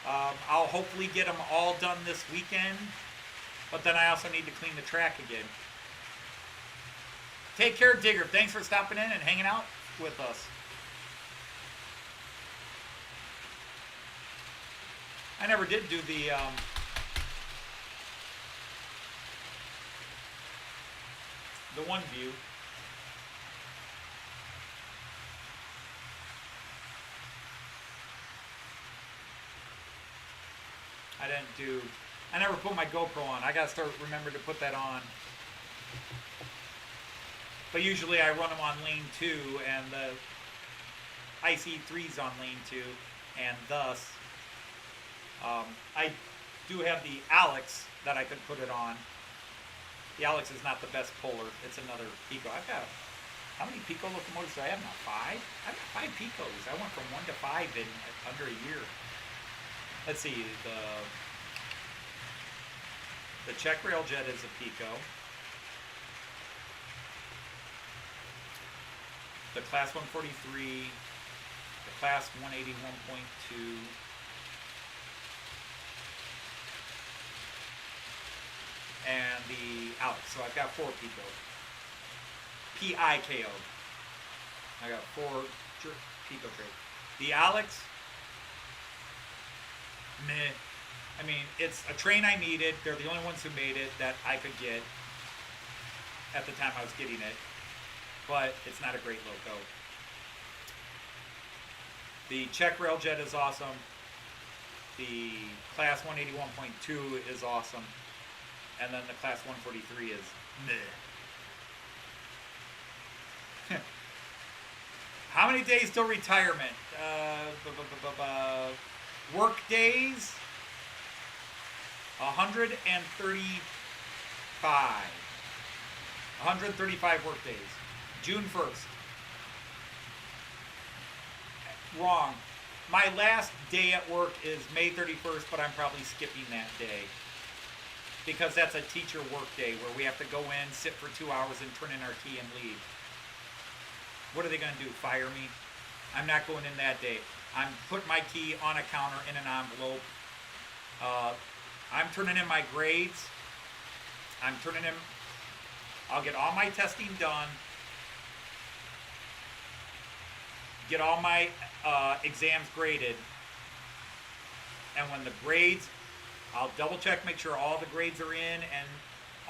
I'll hopefully get them all done this weekend, but then I also need to clean the track again. Take care, Digger. Thanks for stopping in and hanging out with us. I never did do the one view. I never put my GoPro on. I gotta remember to put that on. But usually I run them on lane 2, and the IC3's on lane 2, and thus I do have the Alex that I could put it on. The Alex is not the best puller. It's another Pico. I've got, how many Pico locomotives do I have now? 5? I've got 5 Picos. I went from 1 to 5 in under a year. Let's see, the Czech Railjet is a Pico. The Class 143, the Class 181.2, and the Alex. So I've got 4 Picos. P-I-K-O. I got 4 Pico trades. The Alex, meh. I mean, it's a train I needed. They're the only ones who made it that I could get at the time I was getting it. But it's not a great loco. The Czech Railjet is awesome. The Class 181.2 is awesome. And then the Class 143 is meh. How many days till retirement? Work days? 135. 135 work days. June 1st. Wrong. My last day at work is May 31st, but I'm probably skipping that day. Because that's a teacher work day where we have to go in, sit for 2 hours, and turn in our key and leave. What are they going to do? Fire me? I'm not going in that day. I'm putting my key on a counter in an envelope. I'm turning in my grades. I'll get all my testing done. Get all my exams graded. And when the grades, I'll double check, make sure all the grades are in and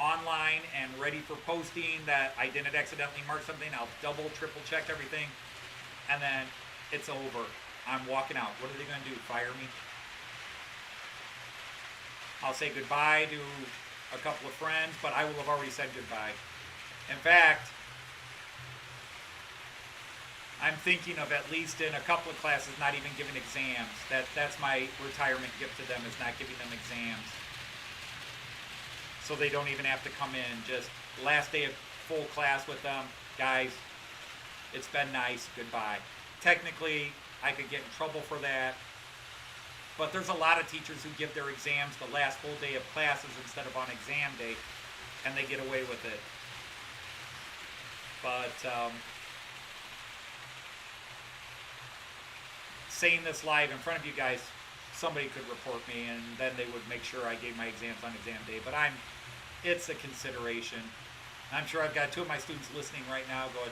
online and ready for posting, that I didn't accidentally mark something. I'll double, triple check everything. And then it's over. I'm walking out. What are they going to do? Fire me? I'll say goodbye to a couple of friends, but I will have already said goodbye. In fact, I'm thinking of, at least in a couple of classes, not even giving exams. That's my retirement gift to them, is not giving them exams. So they don't even have to come in. Just last day of full class with them. Guys, it's been nice. Goodbye. Technically, I could get in trouble for that. But there's a lot of teachers who give their exams the last full day of classes instead of on exam day, and they get away with it. But saying this live in front of you guys, somebody could report me, and then they would make sure I gave my exams on exam day. But it's a consideration. I'm sure I've got two of my students listening right now going,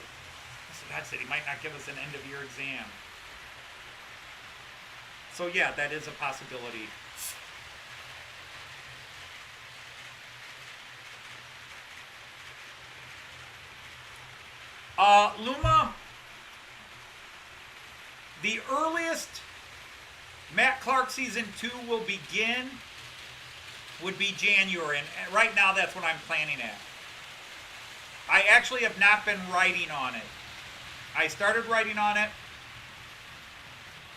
God said he might not give us an end of year exam. So yeah, that is a possibility. Luma, the earliest Matt Clark season 2 will begin would be January, and right now that's what I'm planning at. I actually have not been writing on it. I started writing on it.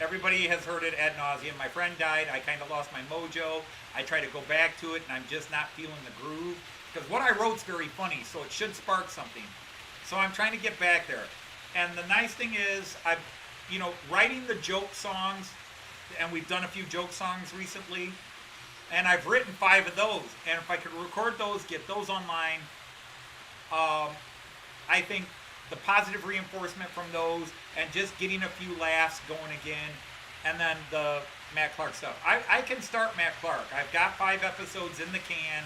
Everybody has heard it ad nauseum. My friend died. I kind of lost my mojo. I try to go back to it, and I'm just not feeling the groove. Because what I wrote's very funny, so it should spark something. So I'm trying to get back there. And the nice thing is, writing the joke songs, and we've done a few joke songs recently, and I've written 5 of those. And if I could record those, get those online, I think the positive reinforcement from those, and just getting a few laughs going again, and then the Matt Clark stuff. I can start Matt Clark. I've got 5 episodes in the can,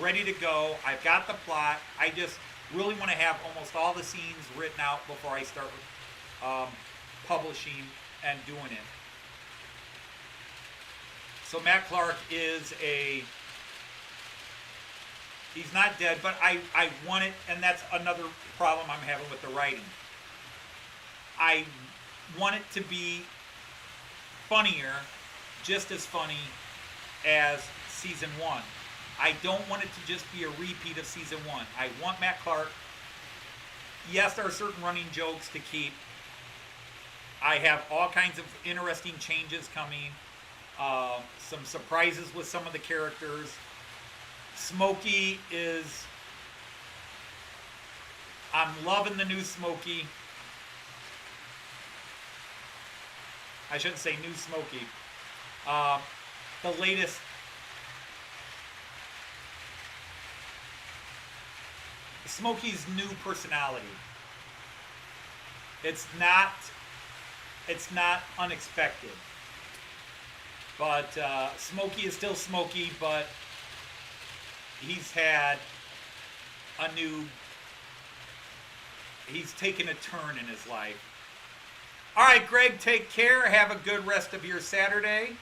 ready to go. I've got the plot. I just really want to have almost all the scenes written out before I start publishing and doing it. So Matt Clark is he's not dead, but I want it, and that's another problem I'm having with the writing. I want it to be funnier, just as funny as season 1. I don't want it to just be a repeat of season 1. I want Matt Clark. Yes, there are certain running jokes to keep. I have all kinds of interesting changes coming. Some surprises with some of the characters. Smokey I'm loving the new Smokey. I shouldn't say new Smokey. The latest Smokey's new personality. It's not unexpected. But Smokey is still Smokey, but he's taken a turn in his life. All right, Greg, take care. Have a good rest of your Saturday.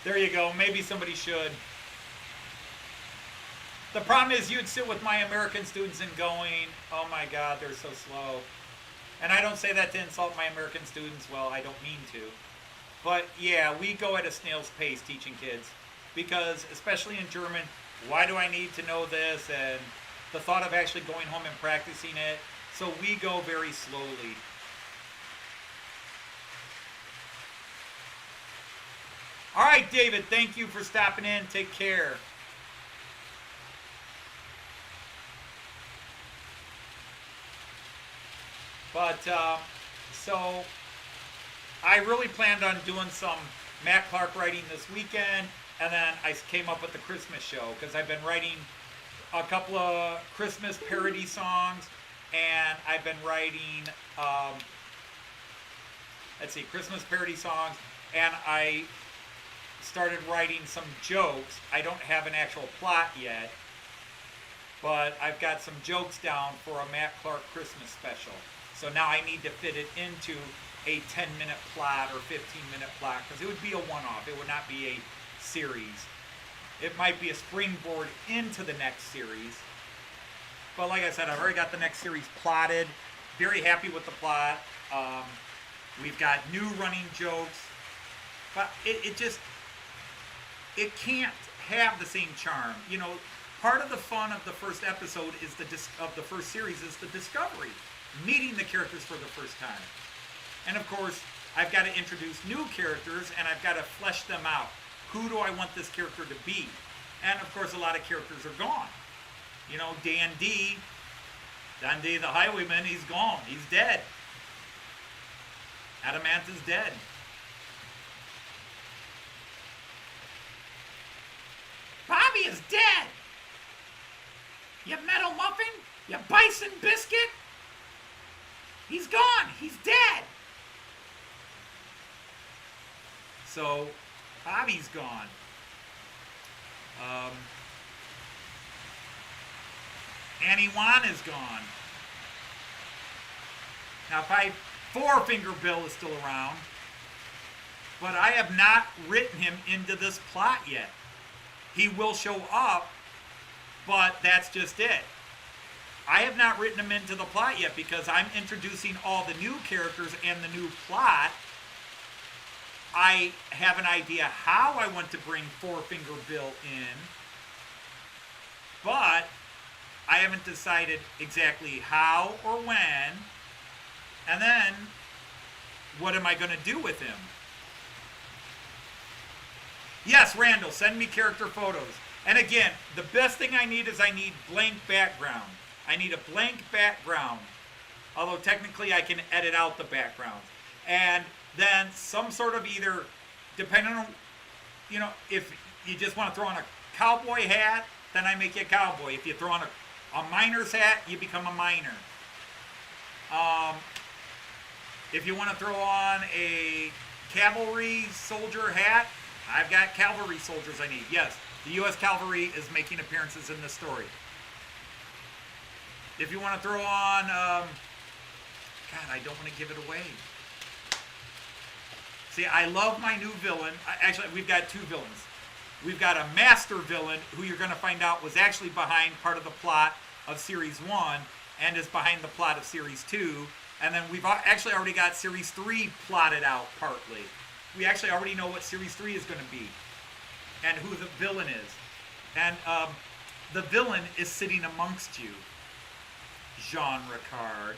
There you go. Maybe somebody should. The problem is you'd sit with my American students and going, oh my God, they're so slow. And I don't say that to insult my American students. Well, I don't mean to. But yeah, we go at a snail's pace teaching kids. Because, especially in German, why do I need to know this? And the thought of actually going home and practicing it. So we go very slowly. All right, David, thank you for stopping in. Take care. But, so, I really planned on doing some Matt Clark writing this weekend. And then I came up with the Christmas show because I've been writing a couple of Christmas parody songs, and I've been writing, Christmas parody songs, and I started writing some jokes. I don't have an actual plot yet, but I've got some jokes down for a Matt Clark Christmas special. So now I need to fit it into a 10-minute plot or 15-minute plot, because it would be a one-off. It would not be a series. It might be a springboard into the next series. But like I said, I've already got the next series plotted. Very happy with the plot. We've got new running jokes. But it can't have the same charm. You know, part of the fun of the first episode is of the first series is the discovery. Meeting the characters for the first time. And of course, I've got to introduce new characters, and I've got to flesh them out. Who do I want this character to be? And of course, a lot of characters are gone. You know, Dandy the highwayman, he's gone. He's dead. Adamant is dead. Bobby is dead! You metal muffin? You bison biscuit? He's gone! He's dead! So, Bobby's gone. Annie Wan is gone. Now, Four-Finger Bill is still around, but I have not written him into this plot yet. He will show up, but that's just it. I have not written him into the plot yet because I'm introducing all the new characters and the new plot. I have an idea how I want to bring Four-Finger Bill in, but I haven't decided exactly how or when. And then, what am I going to do with him? Yes, Randall, send me character photos. And again, the best thing I need is I need blank background. I need a blank background. Although technically I can edit out the background. And then some sort of either, depending on, you know, if you just want to throw on a cowboy hat, then I make you a cowboy. If you throw on a miner's hat, you become a miner. If you want to throw on a cavalry soldier hat, I've got cavalry soldiers I need. Yes, the U.S. Cavalry is making appearances in this story. If you want to throw on, God, I don't want to give it away. See, I love my new villain. Actually, we've got two villains. We've got a master villain who you're going to find out was actually behind part of the plot of Series 1 and is behind the plot of Series 2. And then we've actually already got Series 3 plotted out partly. We actually already know what Series 3 is going to be and who the villain is. And the villain is sitting amongst you, Jean Ricard.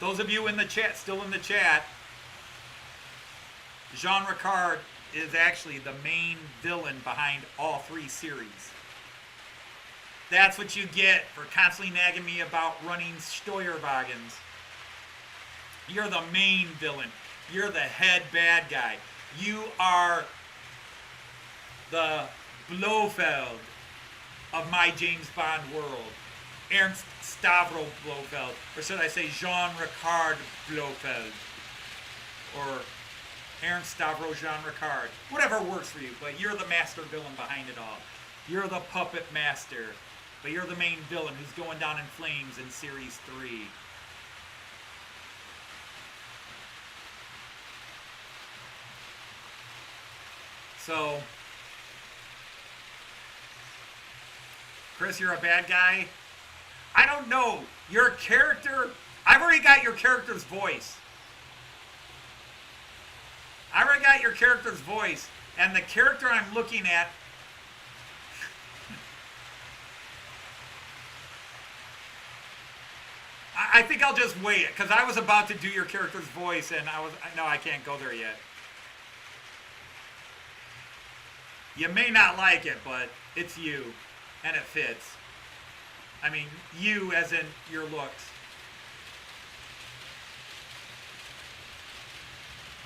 Those of you in the chat, still in the chat, Jean Ricard is actually the main villain behind all three series. That's what you get for constantly nagging me about running Steuerwagens. You're the main villain. You're the head bad guy. You are the Blofeld of my James Bond world. Ernst Stavro Blofeld. Or should I say Jean Ricard Blofeld. Or Ernst Stavro Jean Ricard. Whatever works for you, but you're the master villain behind it all. You're the puppet master. But you're the main villain who's going down in flames in Series 3. So, Chris, you're a bad guy? I don't know. Your character, I've already got your character's voice. I already got your character's voice. And the character I'm looking at, I think I'll just wait, because I was about to do your character's voice, and no, I can't go there yet. You may not like it, but it's you, and it fits. I mean, you as in your looks.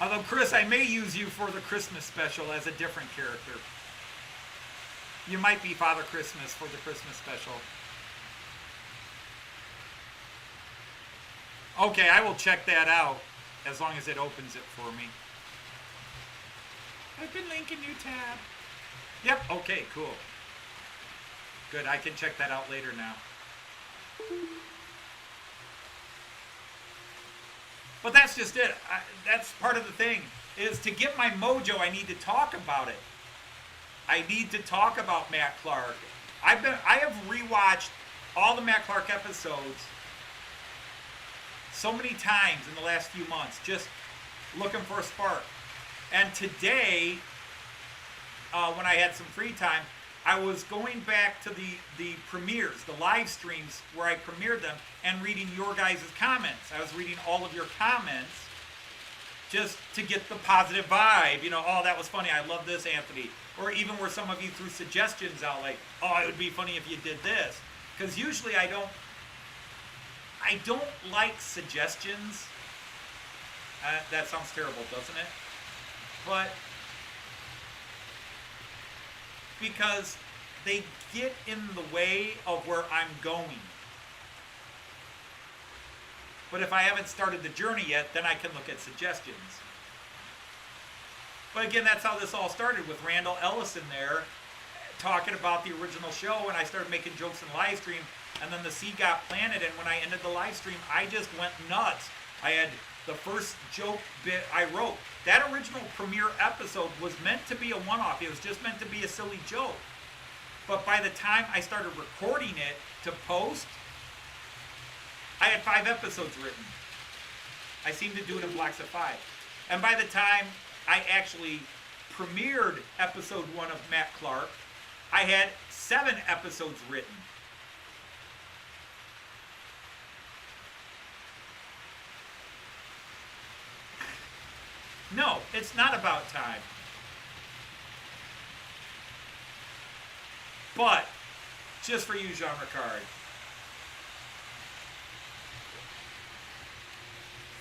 Although, Chris, I may use you for the Christmas special as a different character. You might be Father Christmas for the Christmas special. Okay, I will check that out as long as it opens it for me. I've been linking new tab. Yep, okay, cool. Good, I can check that out later now. But that's just it. That's part of the thing, is to get my mojo, I need to talk about it. I need to talk about Matt Clark. I have rewatched all the Matt Clark episodes so many times in the last few months, just looking for a spark. And today, when I had some free time, I was going back to the premieres, the live streams where I premiered them, and reading your guys' comments. I was reading all of your comments just to get the positive vibe. You know, oh, that was funny. I love this, Anthony. Or even where some of you threw suggestions out like, oh, it would be funny if you did this. Because usually I don't like suggestions. That sounds terrible, doesn't it? But because they get in the way of where I'm going. But if I haven't started the journey yet, then I can look at suggestions. But again, that's how this all started, with Randall Ellison there talking about the original show, and I started making jokes in the live stream, and then the seed got planted, and when I ended the live stream, I just went nuts. I had the first joke bit I wrote. That original premiere episode was meant to be a one-off. It was just meant to be a silly joke. But by the time I started recording it to post, I had 5 episodes written. I seem to do it in blocks of 5. And by the time I actually premiered episode 1 of Matt Clark, I had 7 episodes written. No, it's not about time. But, just for you, Jean Ricard,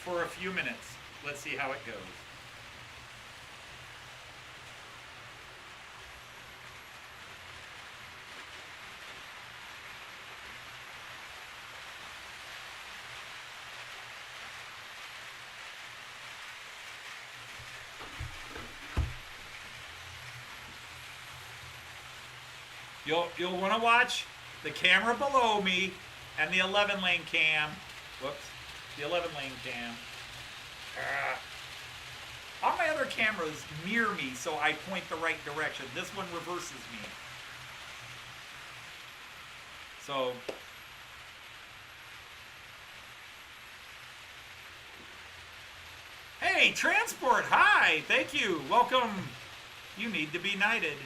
for a few minutes, let's see how it goes. You'll want to watch the camera below me and the 11-lane cam. Whoops. The 11-lane cam. All my other cameras mirror me so I point the right direction. This one reverses me. So, hey, Transport, hi, thank you, welcome. You need to be knighted.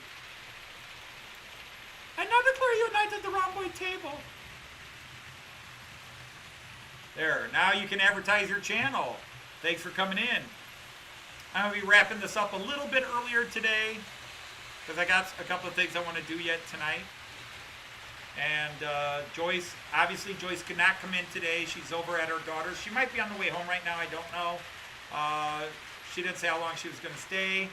I now declare you knighted the rhomboid table. There, now you can advertise your channel. Thanks for coming in. I'm going to be wrapping this up a little bit earlier today because I got a couple of things I want to do yet tonight. And Joyce, obviously Joyce could not come in today. She's over at her daughter's. She might be on the way home right now. I don't know. She didn't say how long she was going to stay.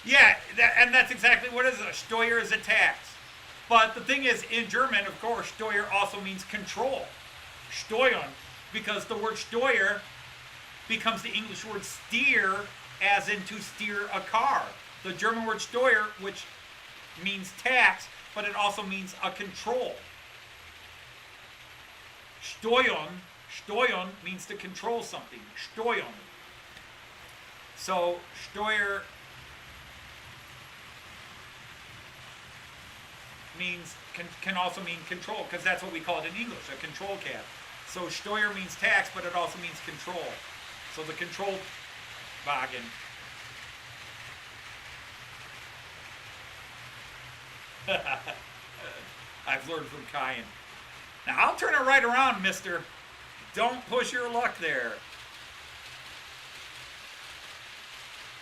Yeah, and that's exactly what it is. A Steuer is a tax. But the thing is, in German, of course, Steuer also means control. Steuern, because the word Steuer becomes the English word steer, as in to steer a car. The German word Steuer, which means tax, but it also means a control. Steuern means to control something. Steuern. So, Steuer means can also mean control, because that's what we call it in English, a control cab. So Steuer means tax, but it also means control. So the control wagen. I've learned from Kyan. Now I'll turn it right around, mister. Don't push your luck there.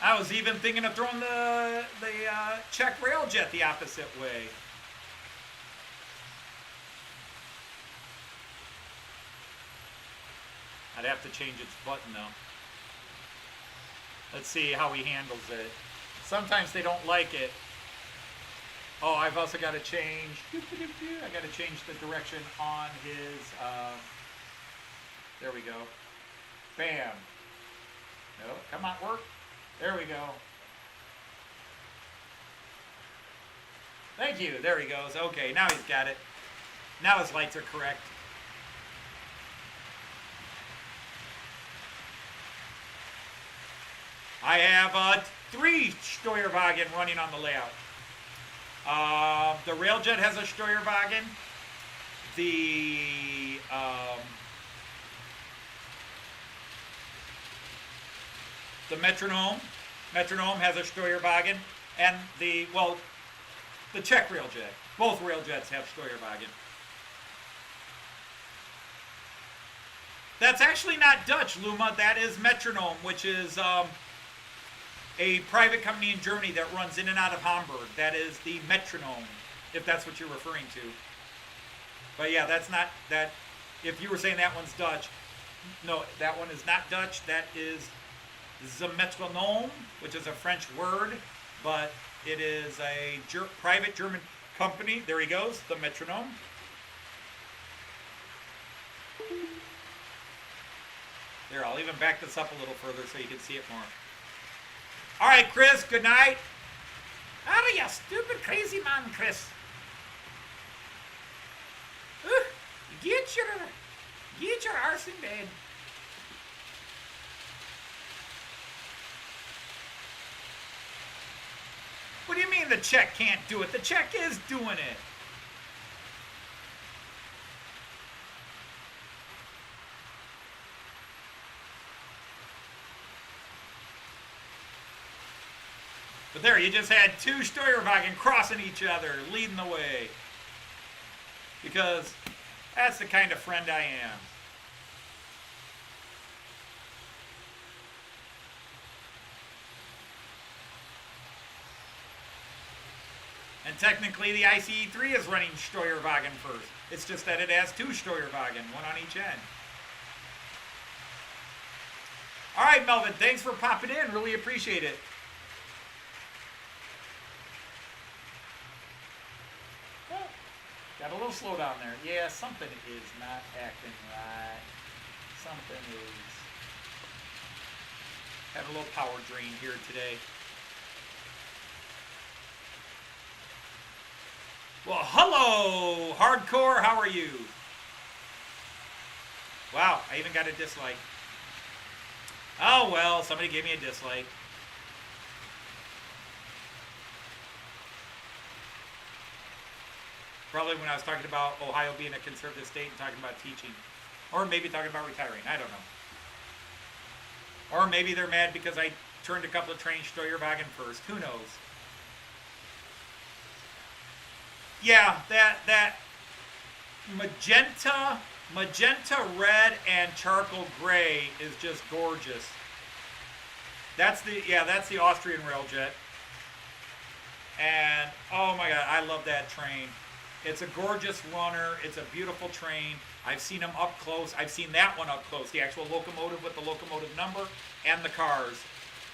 I was even thinking of throwing the Czech railjet the opposite way. I'd have to change its button though. Let's see how he handles it. Sometimes they don't like it. Oh, I've also got to change. I got to change the direction on his. There we go. Bam. No, come on, work. There we go. Thank you. There he goes. Okay, now he's got it. Now his lights are correct. I have 3 Steuerwagen running on the layout. The Railjet has a Steuerwagen. The Metronome has a Steuerwagen, and the Czech Railjet. Both Railjets have Steuerwagen. That's actually not Dutch, Luma. That is Metronome, which is a private company in Germany that runs in and out of Hamburg. That is the Metronome, if that's what you're referring to. But yeah, that's not that. If you were saying that one's Dutch, no, that one is not Dutch. That is the Metronome, which is a French word, but it is a private German company. There he goes, the Metronome. There, I'll even back this up a little further so you can see it more. All right, Chris, good night. Ah, you stupid, crazy man, Chris. Get your arse in bed. What do you mean the Czech can't do it? The Czech is doing it. But there, you just had 2 Steuerwagen crossing each other, leading the way. Because that's the kind of friend I am. And technically the ICE3 is running Steuerwagen first. It's just that it has 2 Steuerwagen, one on each end. All right, Melvin, thanks for popping in. Really appreciate it. Got a little slow down there. Yeah, something is not acting right. Something is. Have a little power drain here today. Well, hello, Hardcore. How are you? Wow, I even got a dislike. Oh, well, somebody gave me a dislike. Probably when I was talking about Ohio being a conservative state and talking about teaching. Or maybe talking about retiring. I don't know. Or maybe they're mad because I turned a couple of trains Steuerwagen first. Who knows? Yeah, that magenta, red, and charcoal gray is just gorgeous. That's the Austrian Railjet. And oh my God, I love that train. It's a gorgeous runner. It's a beautiful train. I've seen them up close. I've seen that one up close. The actual locomotive with the locomotive number and the cars.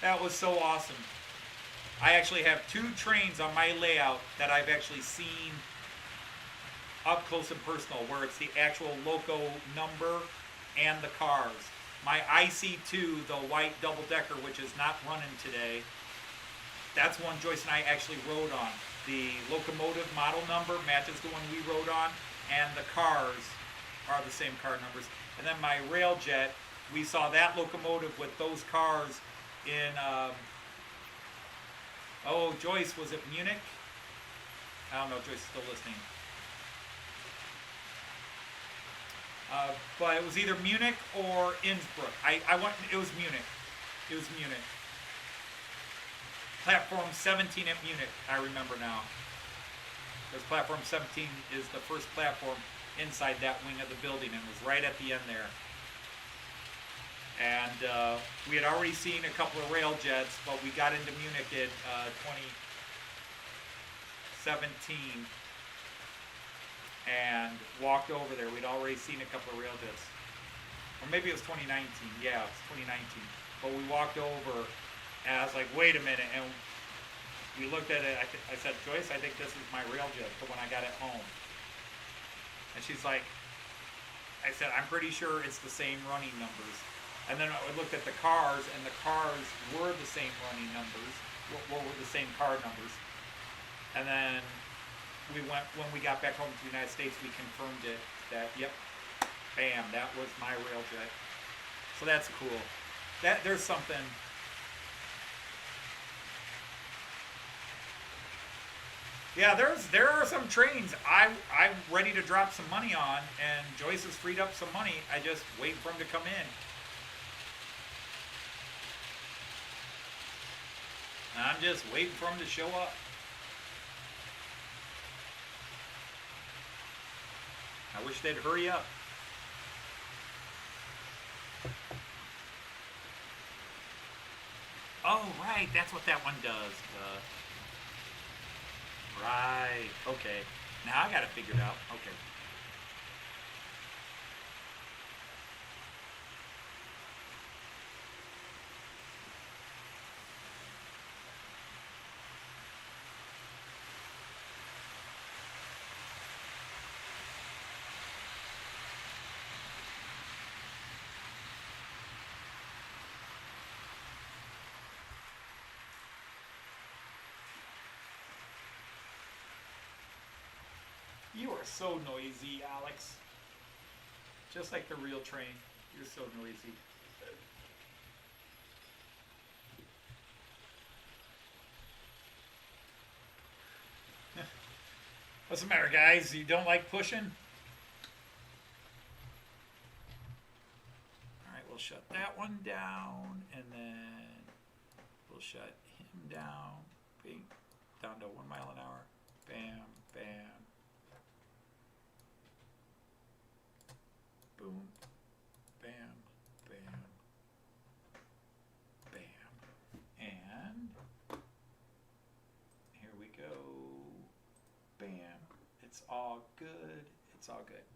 That was so awesome. I actually have 2 trains on my layout that I've actually seen up close and personal, where it's the actual loco number and the cars. My IC2, the white double-decker, which is not running today, that's one Joyce and I actually rode on. The locomotive model number matches the one we rode on, and the cars are the same car numbers. And then my Railjet, we saw that locomotive with those cars in, Joyce, was it Munich? I don't know, Joyce is still listening. But it was either Munich or Innsbruck. It was Munich. It was Munich. Platform 17 at Munich, I remember now. Because platform 17 is the first platform inside that wing of the building and was right at the end there. And we had already seen a couple of rail jets, but we got into Munich in 2017 and walked over there. We'd already seen a couple of rail jets. Or maybe it was 2019. Yeah, it was 2019. But we walked over, and I was like, wait a minute. And we looked at it. I said, Joyce, I think this is my rail jet, the one I got at home. And she's like, I said, I'm pretty sure it's the same running numbers. And then I looked at the cars, and the cars were the same running numbers, were the same car numbers. And then when we got back home to the United States, we confirmed it that, yep, bam, that was my railjet. So that's cool. There's something. Yeah, there are some trains I'm ready to drop some money on, and Joyce has freed up some money. I just wait for him to come in. I'm just waiting for him to show up. I wish they'd hurry up. Oh, right, that's what that one does. Right, okay. Now I got it figured out. Okay. You are so noisy, Alex. Just like the real train. You're so noisy. What's the matter, guys? You don't like pushing? Alright, we'll shut that one down, and then we'll shut him down. Bing. Down to 1 mile an hour. Bam, bam. Boom, bam, bam, bam, and here we go. Bam. It's all good. It's all good.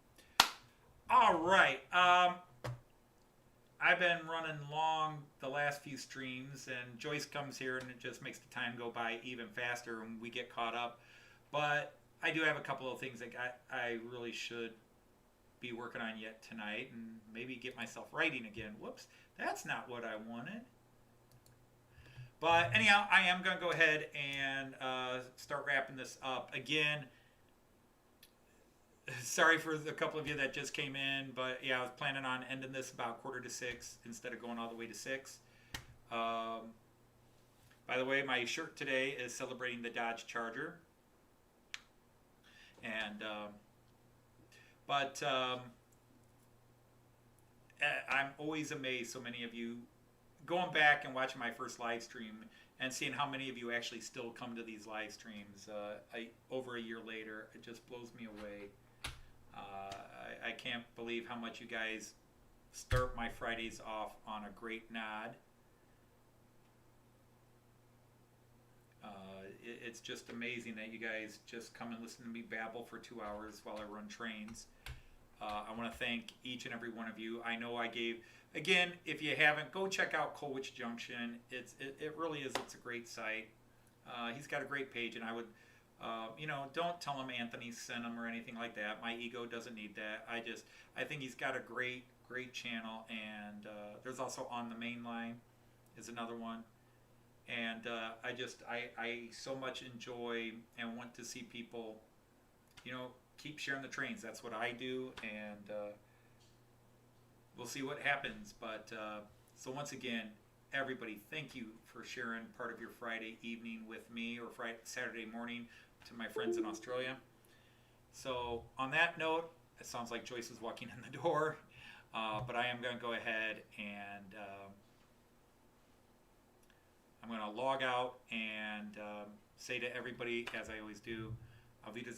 All right. I've been running long the last few streams, and Joyce comes here, and it just makes the time go by even faster, and we get caught up. But I do have a couple of things that I really should be working on yet tonight, and maybe get myself writing again. Whoops, that's not what I wanted. But anyhow, I am going to go ahead and start wrapping this up. Again, sorry for the couple of you that just came in, but yeah, I was planning on ending this about 5:45 instead of going all the way to 6. By the way, my shirt today is celebrating the Dodge Charger. And I'm always amazed, so many of you, going back and watching my first live stream and seeing how many of you actually still come to these live streams over a year later. It just blows me away. I can't believe how much you guys start my Fridays off on a great nod. It's just amazing that you guys just come and listen to me babble for 2 hours while I run trains. I want to thank each and every one of you. I know I gave, again, if you haven't, go check out Colwich Junction. It really is, it's a great site. He's got a great page, and I would, don't tell him Anthony sent him or anything like that. My ego doesn't need that. I think he's got a great channel, and there's also On the Main Line is another one. And I so much enjoy and want to see people, keep sharing the trains. That's what I do, and we'll see what happens. But so once again, everybody, thank you for sharing part of your Friday evening with me, or Saturday morning to my friends in Australia. So on that note, it sounds like Joyce is walking in the door, but I am going to go ahead and I'm going to log out and say to everybody, as I always do, Auf Wiedersehen.